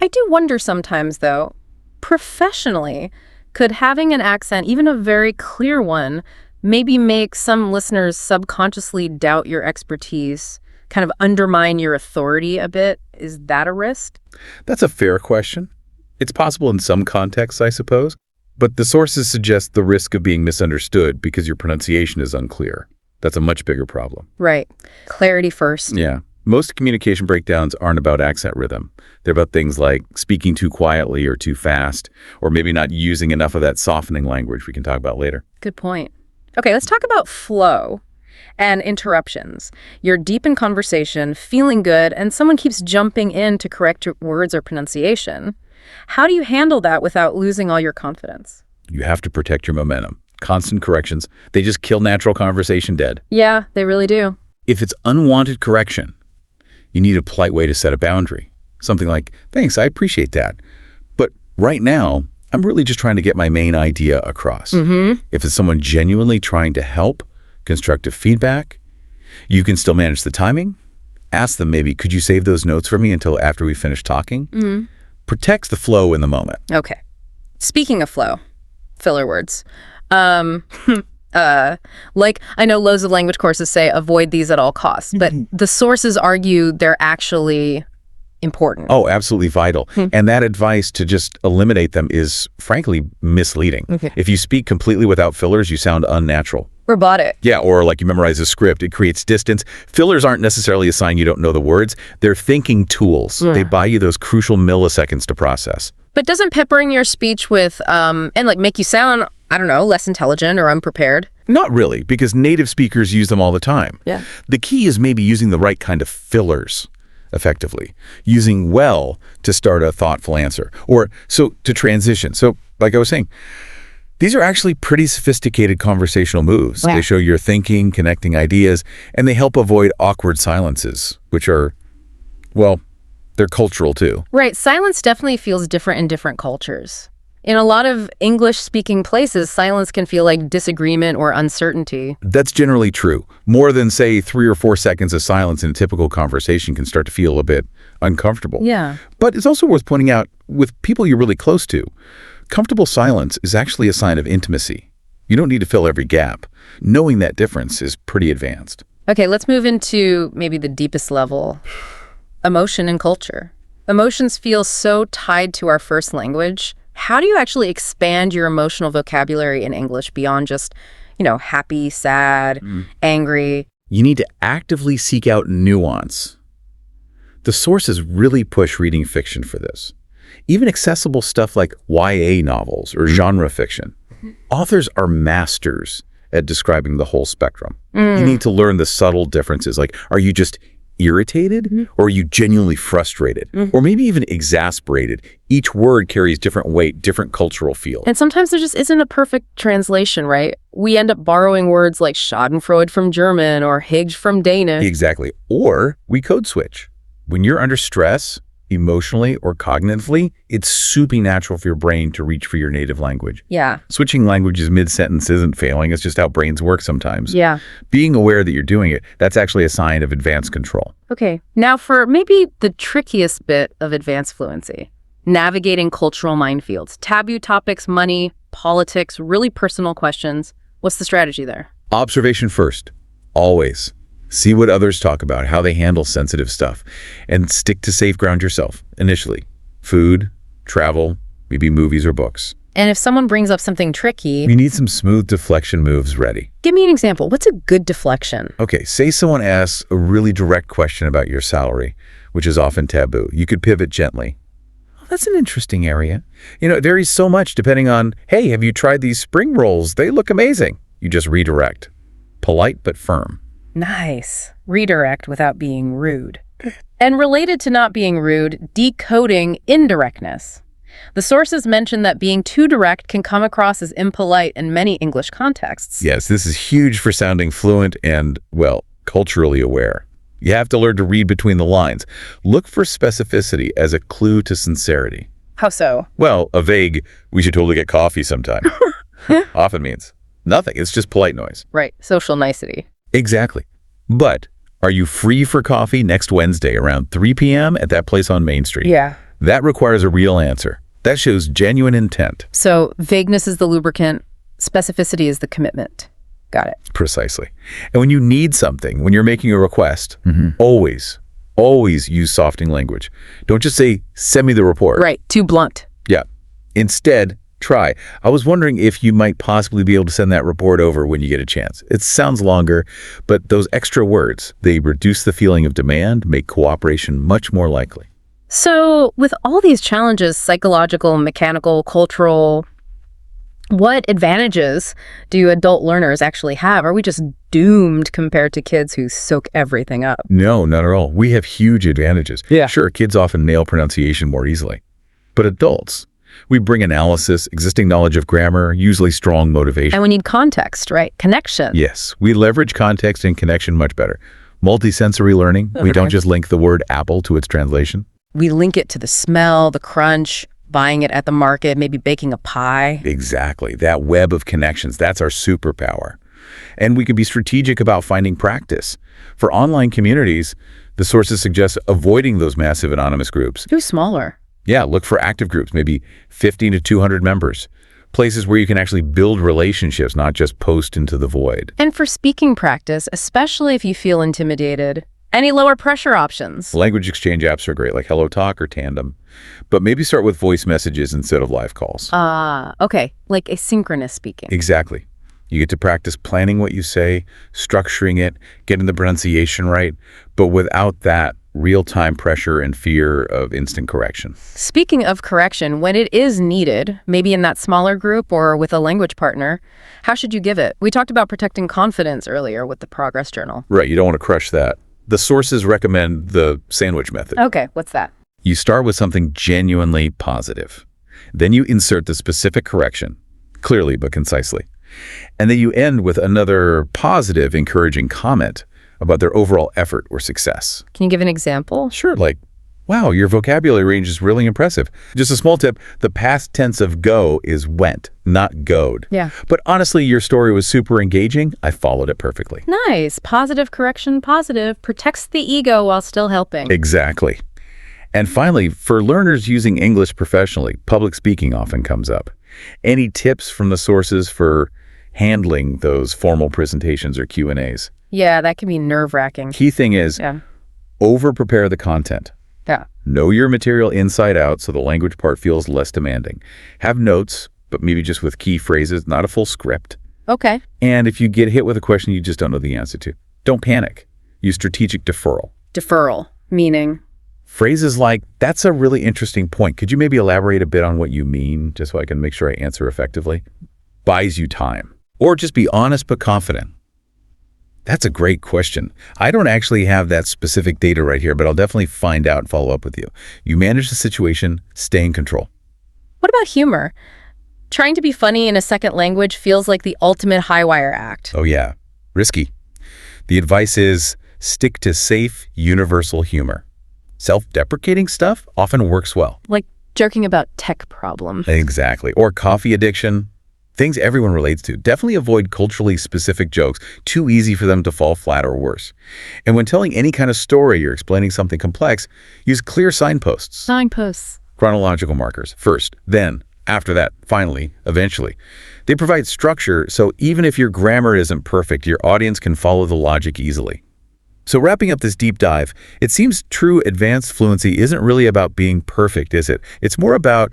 I do wonder sometimes, though, professionally, could having an accent, even a very clear one, maybe make some listeners subconsciously doubt your expertise, kind of undermine your authority a bit? Is that a risk? That's a fair question. It's possible in some contexts, I suppose. But the sources suggest the risk of being misunderstood because your pronunciation is unclear. That's a much bigger problem. Right. Clarity first. Yeah. Most communication breakdowns aren't about accent rhythm. They're about things like speaking too quietly or too fast, or maybe not using enough of that softening language we can talk about later. Good point. Okay, let's talk about flow and interruptions. You're deep in conversation, feeling good, and someone keeps jumping in to correct your words or pronunciation. How do you handle that without losing all your confidence? You have to protect your momentum. Constant corrections, they just kill natural conversation dead. Yeah, they really do. If it's unwanted correction, you need a polite way to set a boundary. Something like, thanks, I appreciate that. But right now, I'm really just trying to get my main idea across. If it's someone genuinely trying to help, constructive feedback, you can still manage the timing. Ask them maybe, could you save those notes for me until after we finish talking? Protects the flow in the moment. Okay. Speaking of flow, filler words. Like I know loads of language courses say avoid these at all costs, but the sources argue they're actually important. Oh, absolutely vital. And that advice to just eliminate them is frankly misleading. If you speak completely without fillers, you sound unnatural. Robotic. Yeah, or like you memorize a script, it creates distance. Fillers aren't necessarily a sign you don't know the words. They're thinking tools. They buy you those crucial milliseconds to process. But doesn't peppering your speech with, and like make you sound, I don't know, less intelligent or unprepared? Not really, because native speakers use them all the time. Yeah. The key is maybe using the right kind of fillers. effectively, using well to start a thoughtful answer, or so to transition. So, like I was saying, these are actually pretty sophisticated conversational moves. Yeah. They show you're thinking, connecting ideas, and they help avoid awkward silences, which are, well, they're cultural too. Right. Silence definitely feels different in different cultures. In a lot of English-speaking places, silence can feel like disagreement or uncertainty. That's generally true. More than, say, 3 or 4 seconds of silence in a typical conversation can start to feel a bit uncomfortable. Yeah. But it's also worth pointing out, with people you're really close to, comfortable silence is actually a sign of intimacy. You don't need to fill every gap. Knowing that difference is pretty advanced. Okay, let's move into maybe the deepest level. Emotion and culture. Emotions feel so tied to our first language. How do you actually expand your emotional vocabulary in English beyond just, happy, sad, angry? You need to actively seek out nuance. The sources really push reading fiction for this. Even accessible stuff like YA novels or genre fiction. Authors are masters at describing the whole spectrum. You need to learn the subtle differences, like, are you just irritated or are you genuinely frustrated or maybe even exasperated? Each word carries different weight, different cultural feel. And sometimes there just isn't a perfect translation, right? We end up borrowing words like schadenfreude from German or Higgs from Danish. Exactly. Or we code switch. When you're under stress, emotionally or cognitively, it's super natural for your brain to reach for your native language. Yeah. Switching languages mid-sentence isn't failing. It's just how brains work sometimes. Yeah. Being aware that you're doing it, that's actually a sign of advanced control. Okay. Now for maybe the trickiest bit of advanced fluency, navigating cultural minefields, taboo topics, money, politics, really personal questions. What's the strategy there? Observation first, always. See what others talk about, how they handle sensitive stuff, and stick to safe ground yourself initially. Food, travel, maybe movies or books. And if someone brings up something tricky, You need some smooth deflection moves ready. give me an example. What's a good deflection? Okay, say someone asks a really direct question about your salary, which is often taboo. You could pivot gently. Oh, that's an interesting area. It varies so much depending on, hey, have you tried these spring rolls? They look amazing. You just redirect. Polite but firm. Nice. Redirect without being rude. And related to not being rude, decoding indirectness. The sources mention that being too direct can come across as impolite in many English contexts. Yes, this is huge for sounding fluent and, well, culturally aware. You have to learn to read between the lines. Look for specificity as a clue to sincerity. How so? Well, a vague, we should totally get coffee sometime, often means nothing. It's just polite noise. Right. Social nicety. Exactly. But are you free for coffee next Wednesday around 3 p.m. at that place on Main Street? Yeah. That requires a real answer. That shows genuine intent. So vagueness is the lubricant, specificity is the commitment. Got it. Precisely. And when you need something, when you're making a request, always use softening language. Don't just say, send me the report. Right. Too blunt. Yeah. Instead, try. I was wondering if you might possibly be able to send that report over when you get a chance. It sounds longer, but those extra words, they reduce the feeling of demand, make cooperation much more likely. So with all these challenges, psychological, mechanical, cultural, what advantages do adult learners actually have? Are we just doomed compared to kids who soak everything up? No, not at all. We have huge advantages. Yeah. Sure, kids often nail pronunciation more easily. But adults, we bring analysis, existing knowledge of grammar, usually strong motivation. And we need context, right? Connection. Yes, we leverage context and connection much better. Multisensory learning, we don't just link the word apple to its translation. We link it to the smell, the crunch, buying it at the market, maybe baking a pie. Exactly. That web of connections, that's our superpower. And we can be strategic about finding practice. For online communities, the sources suggest avoiding those massive anonymous groups. Too smaller. Yeah, look for active groups, maybe 50 to 200 members. Places where you can actually build relationships, not just post into the void. And for speaking practice, especially if you feel intimidated, any lower pressure options? Language exchange apps are great, like HelloTalk or Tandem. But maybe start with voice messages instead of live calls. Okay. Like asynchronous speaking. Exactly. You get to practice planning what you say, structuring it, getting the pronunciation right, but without that real-time pressure and fear of instant correction. Speaking of correction, when it is needed, maybe in that smaller group or with a language partner, how should you give it? We talked about protecting confidence earlier with the progress journal. Right, you don't want to crush that. The sources recommend the sandwich method. Okay, what's that? You start with something genuinely positive. Then you insert the specific correction, clearly but concisely. And then you end with another positive, encouraging comment about their overall effort or success. Can you give an example? Sure, like, wow, your vocabulary range is really impressive. Just a small tip, the past tense of go is went, not goed. Yeah. But honestly, your story was super engaging. I followed it perfectly. Nice. Positive correction, positive. Protects the ego while still helping. Exactly. And finally, for learners using English professionally, public speaking often comes up. Any tips from the sources for handling those formal presentations or Q&As? Yeah, that can be nerve-wracking. Key thing is, over-prepare the content. Yeah. Know your material inside out so the language part feels less demanding. Have notes, but maybe just with key phrases, not a full script. Okay. And if you get hit with a question you just don't know the answer to, don't panic. Use strategic deferral. Deferral, meaning? Phrases like, that's a really interesting point. Could you maybe elaborate a bit on what you mean, just so I can make sure I answer effectively? Buys you time. Or just be honest but confident. That's a great question. I don't actually have that specific data right here, but I'll definitely find out and follow up with you. You manage the situation, stay in control. What about humor? Trying to be funny in a second language feels like the ultimate high-wire act. Oh yeah, risky. The advice is stick to safe, universal humor. Self-deprecating stuff often works well. Like joking about tech problems. Exactly. Or coffee addiction. Things everyone relates to. Definitely avoid culturally specific jokes. Too easy for them to fall flat or worse. And when telling any kind of story or explaining something complex, use clear signposts. Signposts. Chronological markers. First, then, after that, finally, eventually. They provide structure, so even if your grammar isn't perfect, your audience can follow the logic easily. So wrapping up this deep dive, it seems true advanced fluency isn't really about being perfect, is it? It's more about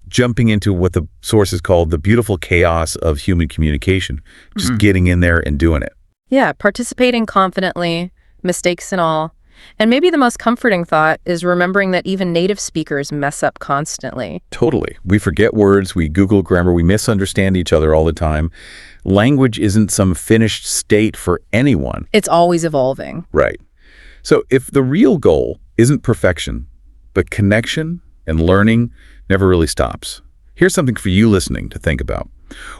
jumping into what the sources call the beautiful chaos of human communication, just getting in there and doing it. Yeah, participating confidently, mistakes and all. And maybe the most comforting thought is remembering that even native speakers mess up constantly. Totally. We forget words, we Google grammar, we misunderstand each other all the time. Language isn't some finished state for anyone. It's always evolving. Right. So if the real goal isn't perfection, but connection and learning never really stops, here's something for you listening to think about.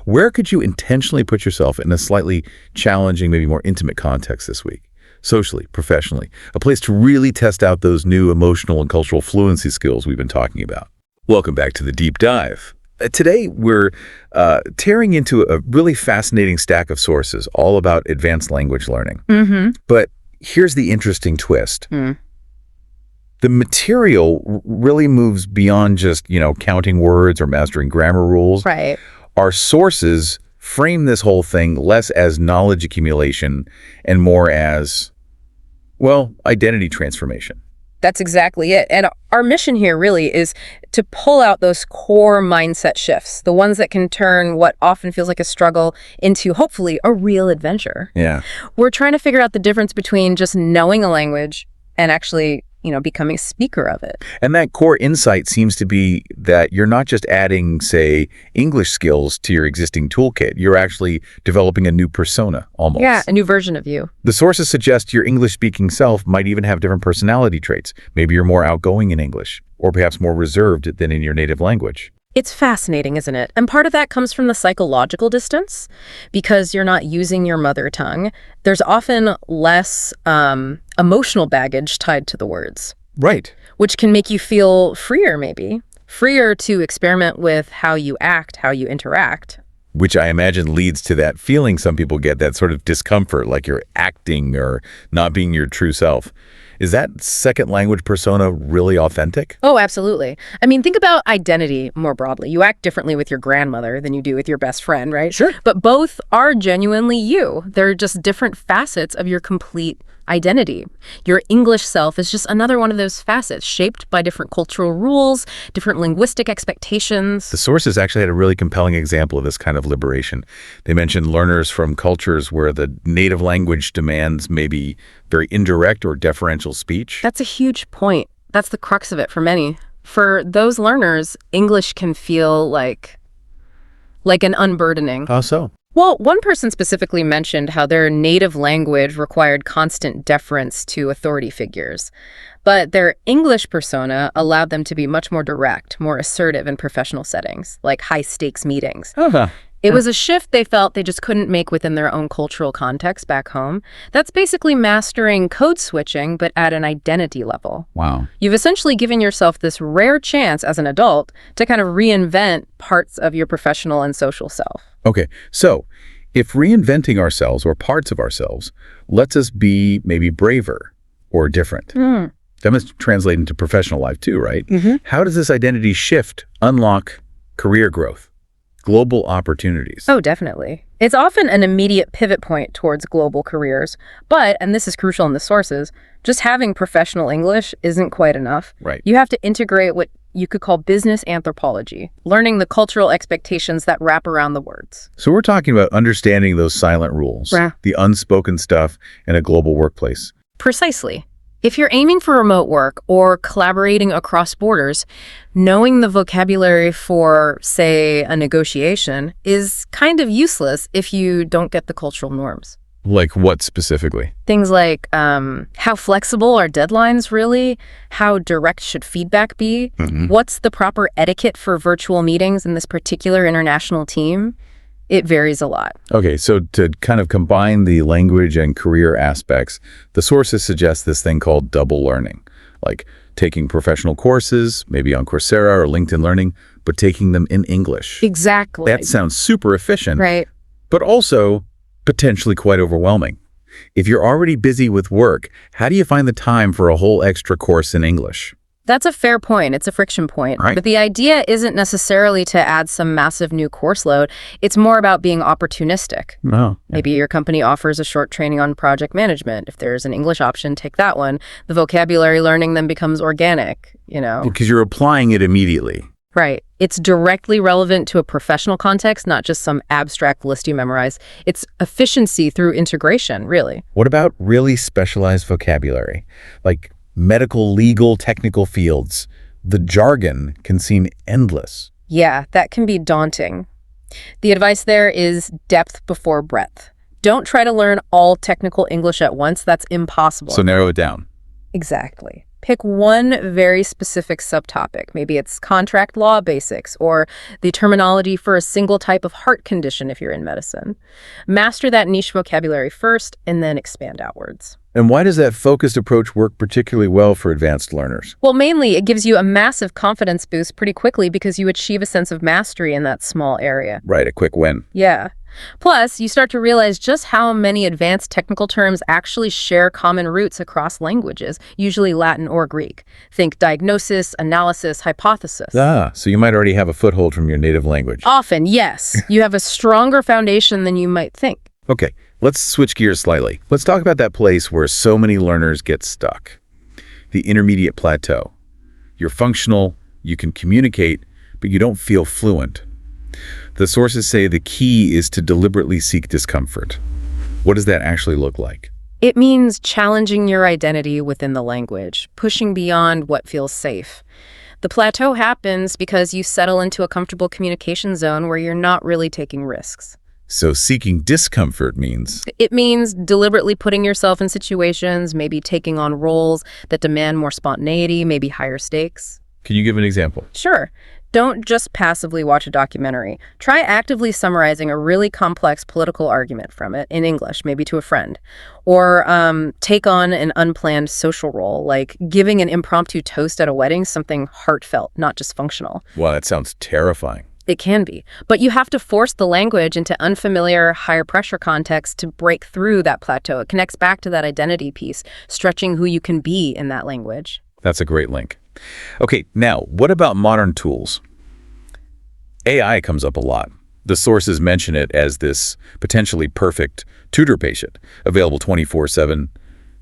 Where could you intentionally put yourself in a slightly challenging, maybe more intimate context this week? Socially, professionally, a place to really test out those new emotional and cultural fluency skills we've been talking about. Welcome back to the Deep Dive. Today, we're tearing into a really fascinating stack of sources all about advanced language learning. But here's the interesting twist. The material really moves beyond just, counting words or mastering grammar rules. Right. Our sources frame this whole thing less as knowledge accumulation and more as, identity transformation. That's exactly it. And our mission here really is to pull out those core mindset shifts, the ones that can turn what often feels like a struggle into hopefully a real adventure. Yeah. We're trying to figure out the difference between just knowing a language and actually becoming a speaker of it. And that core insight seems to be that you're not just adding, say, English skills to your existing toolkit. You're actually developing a new persona, almost. Yeah, a new version of you. The sources suggest your English-speaking self might even have different personality traits. Maybe you're more outgoing in English, or perhaps more reserved than in your native language. It's fascinating, isn't it? And part of that comes from the psychological distance. Because you're not using your mother tongue, there's often less emotional baggage tied to the words. Right. Which can make you feel freer, maybe. Freer to experiment with how you act, how you interact. Which I imagine leads to that feeling some people get, that sort of discomfort, like you're acting or not being your true self. Is that second language persona really authentic? Oh, absolutely. I mean, think about identity more broadly. You act differently with your grandmother than you do with your best friend, right? Sure. But both are genuinely you. They're just different facets of your complete identity. Your English self is just another one of those facets, shaped by different cultural rules, different linguistic expectations. The sources actually had a really compelling example of this kind of liberation. They mentioned learners from cultures where the native language demands maybe very indirect or deferential speech. That's a huge point. That's the crux of it for many. For those learners, English can feel like an unburdening. How so? Well, one person specifically mentioned how their native language required constant deference to authority figures, but their English persona allowed them to be much more direct, more assertive in professional settings, like high-stakes meetings. Uh-huh. It was a shift they felt they just couldn't make within their own cultural context back home. That's basically mastering code switching, but at an identity level. Wow. You've essentially given yourself this rare chance as an adult to kind of reinvent parts of your professional and social self. Okay, so if reinventing ourselves or parts of ourselves lets us be maybe braver or different, that must translate into professional life too, right? How does this identity shift unlock career growth? Global opportunities. Oh, definitely. It's often an immediate pivot point towards global careers. But, and this is crucial in the sources, just having professional English isn't quite enough. Right. You have to integrate what you could call business anthropology, learning the cultural expectations that wrap around the words. So we're talking about understanding those silent rules, the unspoken stuff in a global workplace. Precisely. If you're aiming for remote work or collaborating across borders, knowing the vocabulary for, say, a negotiation is kind of useless if you don't get the cultural norms. Like what specifically? Things like how flexible are deadlines really? How direct should feedback be? What's the proper etiquette for virtual meetings in this particular international team? It varies a lot. Okay, so to kind of combine the language and career aspects, the sources suggest this thing called double learning, like taking professional courses, maybe on Coursera or LinkedIn Learning, but taking them in English. Exactly. That sounds super efficient, right? But also potentially quite overwhelming. If you're already busy with work, how do you find the time for a whole extra course in English? That's a fair point. It's a friction point. Right. But the idea isn't necessarily to add some massive new course load. It's more about being opportunistic. Oh, Maybe your company offers a short training on project management. If there's an English option, take that one. The vocabulary learning then becomes organic, Because you're applying it immediately. Right. It's directly relevant to a professional context, not just some abstract list you memorize. It's efficiency through integration, really. What about really specialized vocabulary? Like medical, legal, technical fields. The jargon can seem endless. Yeah, that can be daunting. The advice there is depth before breadth. Don't try to learn all technical English at once. That's impossible. So narrow it down. Exactly. Pick one very specific subtopic. Maybe it's contract law basics or the terminology for a single type of heart condition if you're in medicine. Master that niche vocabulary first and then expand outwards. And why does that focused approach work particularly well for advanced learners? Well, mainly it gives you a massive confidence boost pretty quickly because you achieve a sense of mastery in that small area. Right, a quick win. Yeah. Plus, you start to realize just how many advanced technical terms actually share common roots across languages, usually Latin or Greek. Think diagnosis, analysis, hypothesis. So you might already have a foothold from your native language. Often, yes. You have a stronger foundation than you might think. Okay, let's switch gears slightly. Let's talk about that place where so many learners get stuck. The intermediate plateau. You're functional, you can communicate, but you don't feel fluent. The sources say the key is to deliberately seek discomfort. What does that actually look like? It means challenging your identity within the language, pushing beyond what feels safe. The plateau happens because you settle into a comfortable communication zone where you're not really taking risks. So seeking discomfort means? It means deliberately putting yourself in situations, maybe taking on roles that demand more spontaneity, maybe higher stakes. Can you give an example? Sure. Don't just passively watch a documentary. Try actively summarizing a really complex political argument from it in English, maybe to a friend. Or take on an unplanned social role, like giving an impromptu toast at a wedding, something heartfelt, not just functional. Wow, that sounds terrifying. It can be. But you have to force the language into unfamiliar, higher pressure contexts to break through that plateau. It connects back to that identity piece, stretching who you can be in that language. That's a great link. Okay, now, what about modern tools? AI comes up a lot. The sources mention it as this potentially perfect tutor patient, available 24/7,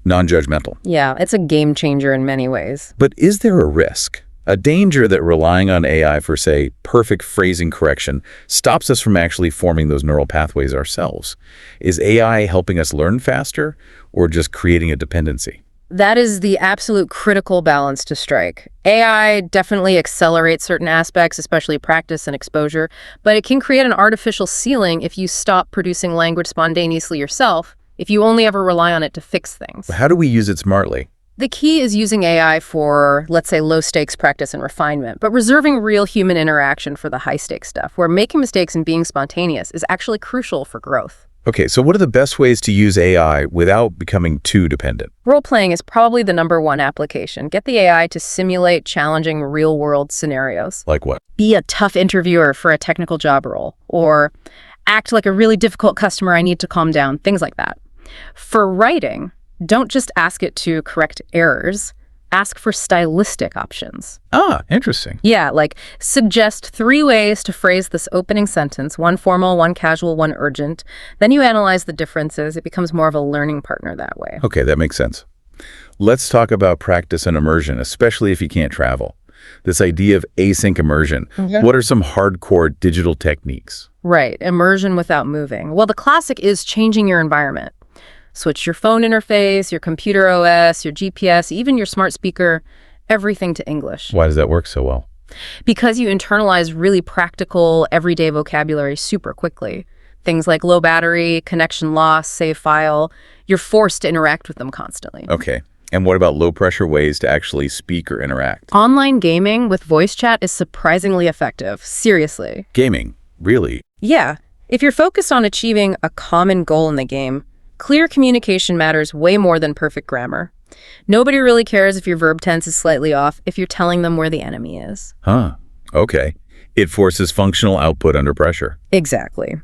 non-judgmental. Yeah, it's a game changer in many ways. But is there a risk, a danger that relying on AI for, say, perfect phrasing correction stops us from actually forming those neural pathways ourselves? Is AI helping us learn faster or just creating a dependency? That is the absolute critical balance to strike. AI definitely accelerates certain aspects, especially practice and exposure, but it can create an artificial ceiling if you stop producing language spontaneously yourself, if you only ever rely on it to fix things. How do we use it smartly? The key is using AI for, let's say, low-stakes practice and refinement, but reserving real human interaction for the high-stakes stuff, where making mistakes and being spontaneous is actually crucial for growth. Okay, so what are the best ways to use AI without becoming too dependent? Role-playing is probably the #1 application. Get the AI to simulate challenging real-world scenarios. Like what? Be a tough interviewer for a technical job role, or act like a really difficult customer I need to calm down, things like that. For writing, don't just ask it to correct errors. Ask for stylistic options. Ah, interesting. Yeah, like suggest 3 ways to phrase this opening sentence, 1 formal, 1 casual, 1 urgent. Then you analyze the differences. It becomes more of a learning partner that way. Okay, that makes sense. Let's talk about practice and immersion, especially if you can't travel. This idea of async immersion. What are some hardcore digital techniques? Right, immersion without moving. Well, the classic is changing your environment. Switch your phone interface, your computer OS, your GPS, even your smart speaker, everything to English. Why does that work so well? Because you internalize really practical, everyday vocabulary super quickly. Things like low battery, connection loss, save file. You're forced to interact with them constantly. Okay. And what about low-pressure ways to actually speak or interact? Online gaming with voice chat is surprisingly effective. Seriously. Gaming? Really? Yeah. If you're focused on achieving a common goal in the game, clear communication matters way more than perfect grammar. Nobody really cares if your verb tense is slightly off if you're telling them where the enemy is. Huh. Okay. It forces functional output under pressure. Exactly.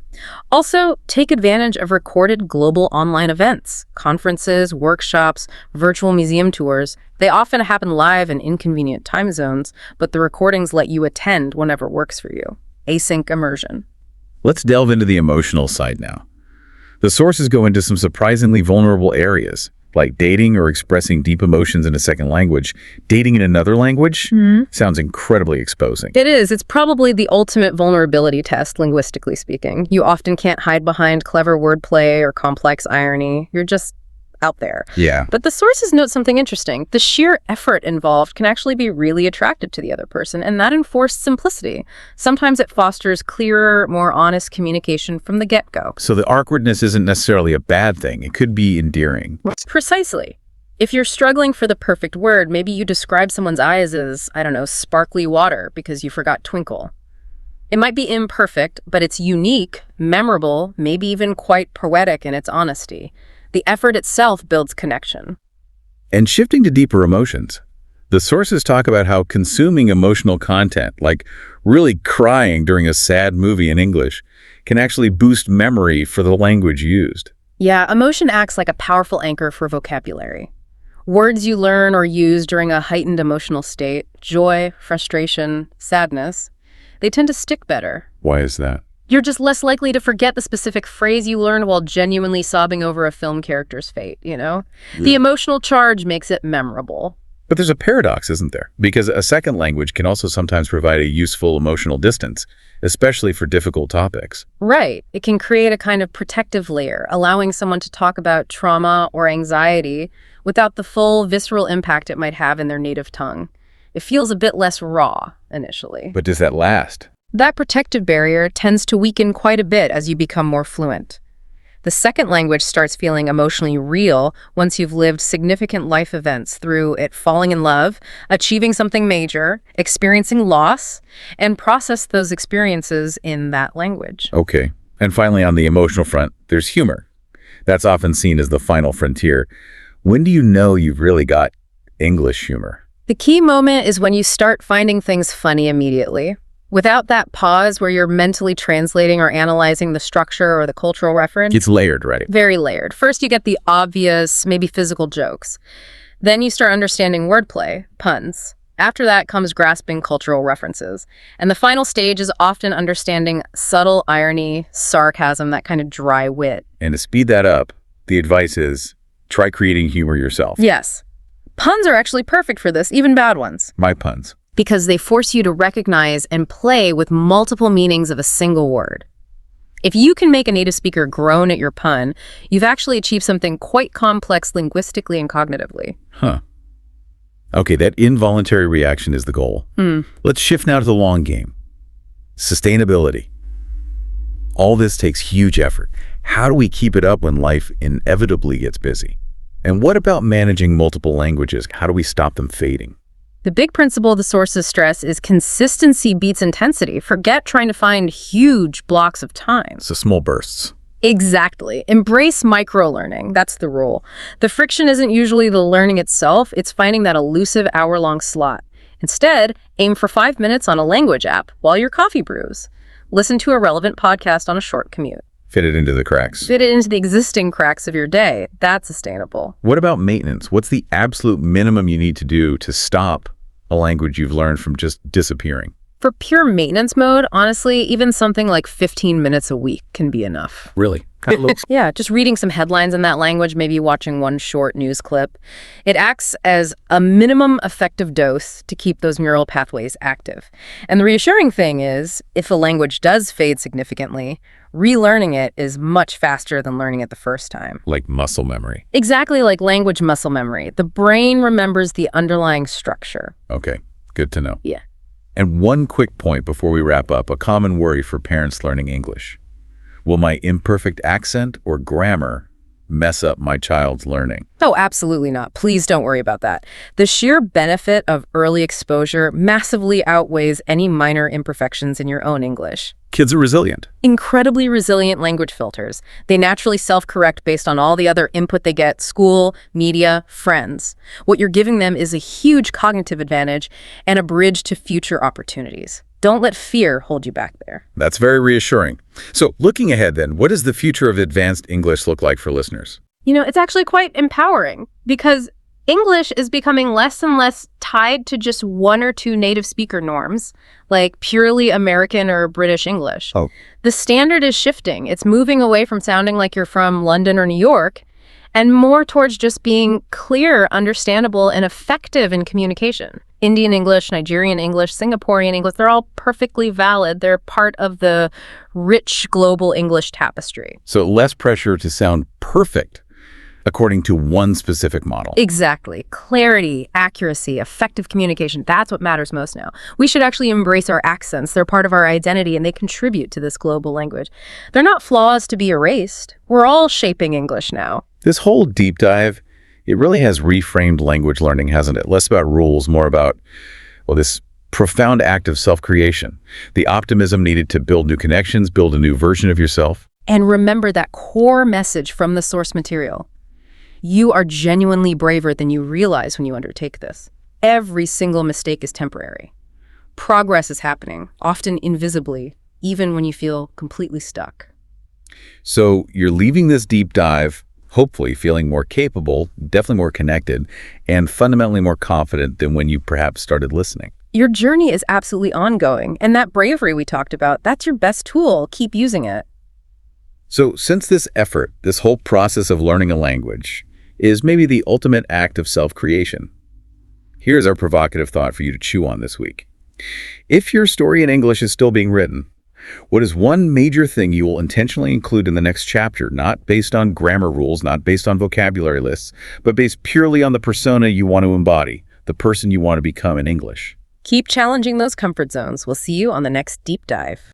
Also, take advantage of recorded global online events, conferences, workshops, virtual museum tours. They often happen live in inconvenient time zones, but the recordings let you attend whenever works for you. Async immersion. Let's delve into the emotional side now. The sources go into some surprisingly vulnerable areas, like dating or expressing deep emotions in a second language. Dating in another language sounds incredibly exposing. It is. It's probably the ultimate vulnerability test, linguistically speaking. You often can't hide behind clever wordplay or complex irony. You're just out there. Yeah. But the sources note something interesting. The sheer effort involved can actually be really attractive to the other person, and that enforced simplicity. Sometimes it fosters clearer, more honest communication from the get-go. So the awkwardness isn't necessarily a bad thing. It could be endearing. Precisely. If you're struggling for the perfect word, maybe you describe someone's eyes as, I don't know, sparkly water because you forgot twinkle. It might be imperfect, but it's unique, memorable, maybe even quite poetic in its honesty. The effort itself builds connection. And shifting to deeper emotions, the sources talk about how consuming emotional content, like really crying during a sad movie in English, can actually boost memory for the language used. Yeah, emotion acts like a powerful anchor for vocabulary. Words you learn or use during a heightened emotional state, joy, frustration, sadness, they tend to stick better. Why is that? You're just less likely to forget the specific phrase you learned while genuinely sobbing over a film character's fate, you know? Yeah. The emotional charge makes it memorable. But there's a paradox, isn't there? Because a second language can also sometimes provide a useful emotional distance, especially for difficult topics. Right. It can create a kind of protective layer, allowing someone to talk about trauma or anxiety without the full visceral impact it might have in their native tongue. It feels a bit less raw initially. But does that last? That protective barrier tends to weaken quite a bit as you become more fluent. The second language starts feeling emotionally real once you've lived significant life events through it falling in love, achieving something major, experiencing loss, and process those experiences in that language. Okay. And finally, on the emotional front, there's humor. That's often seen as the final frontier. When do you know you've really got English humor? The key moment is when you start finding things funny immediately. Without that pause where you're mentally translating or analyzing the structure or the cultural reference. It's layered, right? Very layered. First, you get the obvious, maybe physical jokes. Then you start understanding wordplay, puns. After that comes grasping cultural references. And the final stage is often understanding subtle irony, sarcasm, that kind of dry wit. And to speed that up, the advice is try creating humor yourself. Yes. Puns are actually perfect for this, even bad ones. My puns. Because they force you to recognize and play with multiple meanings of a single word. If you can make a native speaker groan at your pun, you've actually achieved something quite complex linguistically and cognitively. Huh. Okay, that involuntary reaction is the goal. Let's shift now to the long game. Sustainability. All this takes huge effort. How do we keep it up when life inevitably gets busy? And what about managing multiple languages? How do we stop them fading? The big principle the sources stress is consistency beats intensity. Forget trying to find huge blocks of time. So small bursts. Exactly. Embrace micro-learning. That's the rule. The friction isn't usually the learning itself. It's finding that elusive hour-long slot. Instead, aim for 5 minutes on a language app while your coffee brews. Listen to a relevant podcast on a short commute. Fit it into the cracks. Fit it into the existing cracks of your day. That's sustainable. What about maintenance? What's the absolute minimum you need to do to stop a language you've learned from just disappearing? For pure maintenance mode, honestly, even something like 15 minutes a week can be enough. Really? Kind of looks Yeah, just reading some headlines in that language, maybe watching one short news clip. It acts as a minimum effective dose to keep those neural pathways active. And the reassuring thing is, if a language does fade significantly, relearning it is much faster than learning it the first time. like muscle memory. Exactly like language muscle memory. The brain remembers the underlying structure. Okay, good to know. Yeah. And one quick point before we wrap up, a common worry for parents learning English. Will my imperfect accent or grammar mess up my child's learning? Oh, absolutely not. Please don't worry about that. The sheer benefit of early exposure massively outweighs any minor imperfections in your own English. Kids are resilient. Incredibly resilient language filters. They naturally self-correct based on all the other input they get, school, media, friends. What you're giving them is a huge cognitive advantage and a bridge to future opportunities. Don't let fear hold you back there. That's very reassuring. So looking ahead then, what does the future of advanced English look like for listeners? You know, it's actually quite empowering because English is becoming less and less tied to just one or two native speaker norms, like purely American or British English. Oh. The standard is shifting. It's moving away from sounding like you're from London or New York and more towards just being clear, understandable, and effective in communication. Indian English, Nigerian English, Singaporean English, they're all perfectly valid. They're part of the rich global English tapestry. So less pressure to sound perfect according to one specific model. Exactly. Clarity, accuracy, effective communication. That's what matters most now. We should actually embrace our accents. They're part of our identity and they contribute to this global language. They're not flaws to be erased. We're all shaping English now. This whole deep dive, it really has reframed language learning, hasn't it? Less about rules, more about, well, this profound act of self-creation, the optimism needed to build new connections, build a new version of yourself. And remember that core message from the source material. You are genuinely braver than you realize when you undertake this. Every single mistake is temporary. Progress is happening, often invisibly, even when you feel completely stuck. So you're leaving this deep dive, hopefully feeling more capable, definitely more connected, and fundamentally more confident than when you perhaps started listening. Your journey is absolutely ongoing, and that bravery we talked about, that's your best tool. Keep using it. So since this effort, this whole process of learning a language, is maybe the ultimate act of self-creation, here's our provocative thought for you to chew on this week. If your story in English is still being written, what is one major thing you will intentionally include in the next chapter, not based on grammar rules, not based on vocabulary lists, but based purely on the persona you want to embody, the person you want to become in English? Keep challenging those comfort zones. We'll see you on the next deep dive.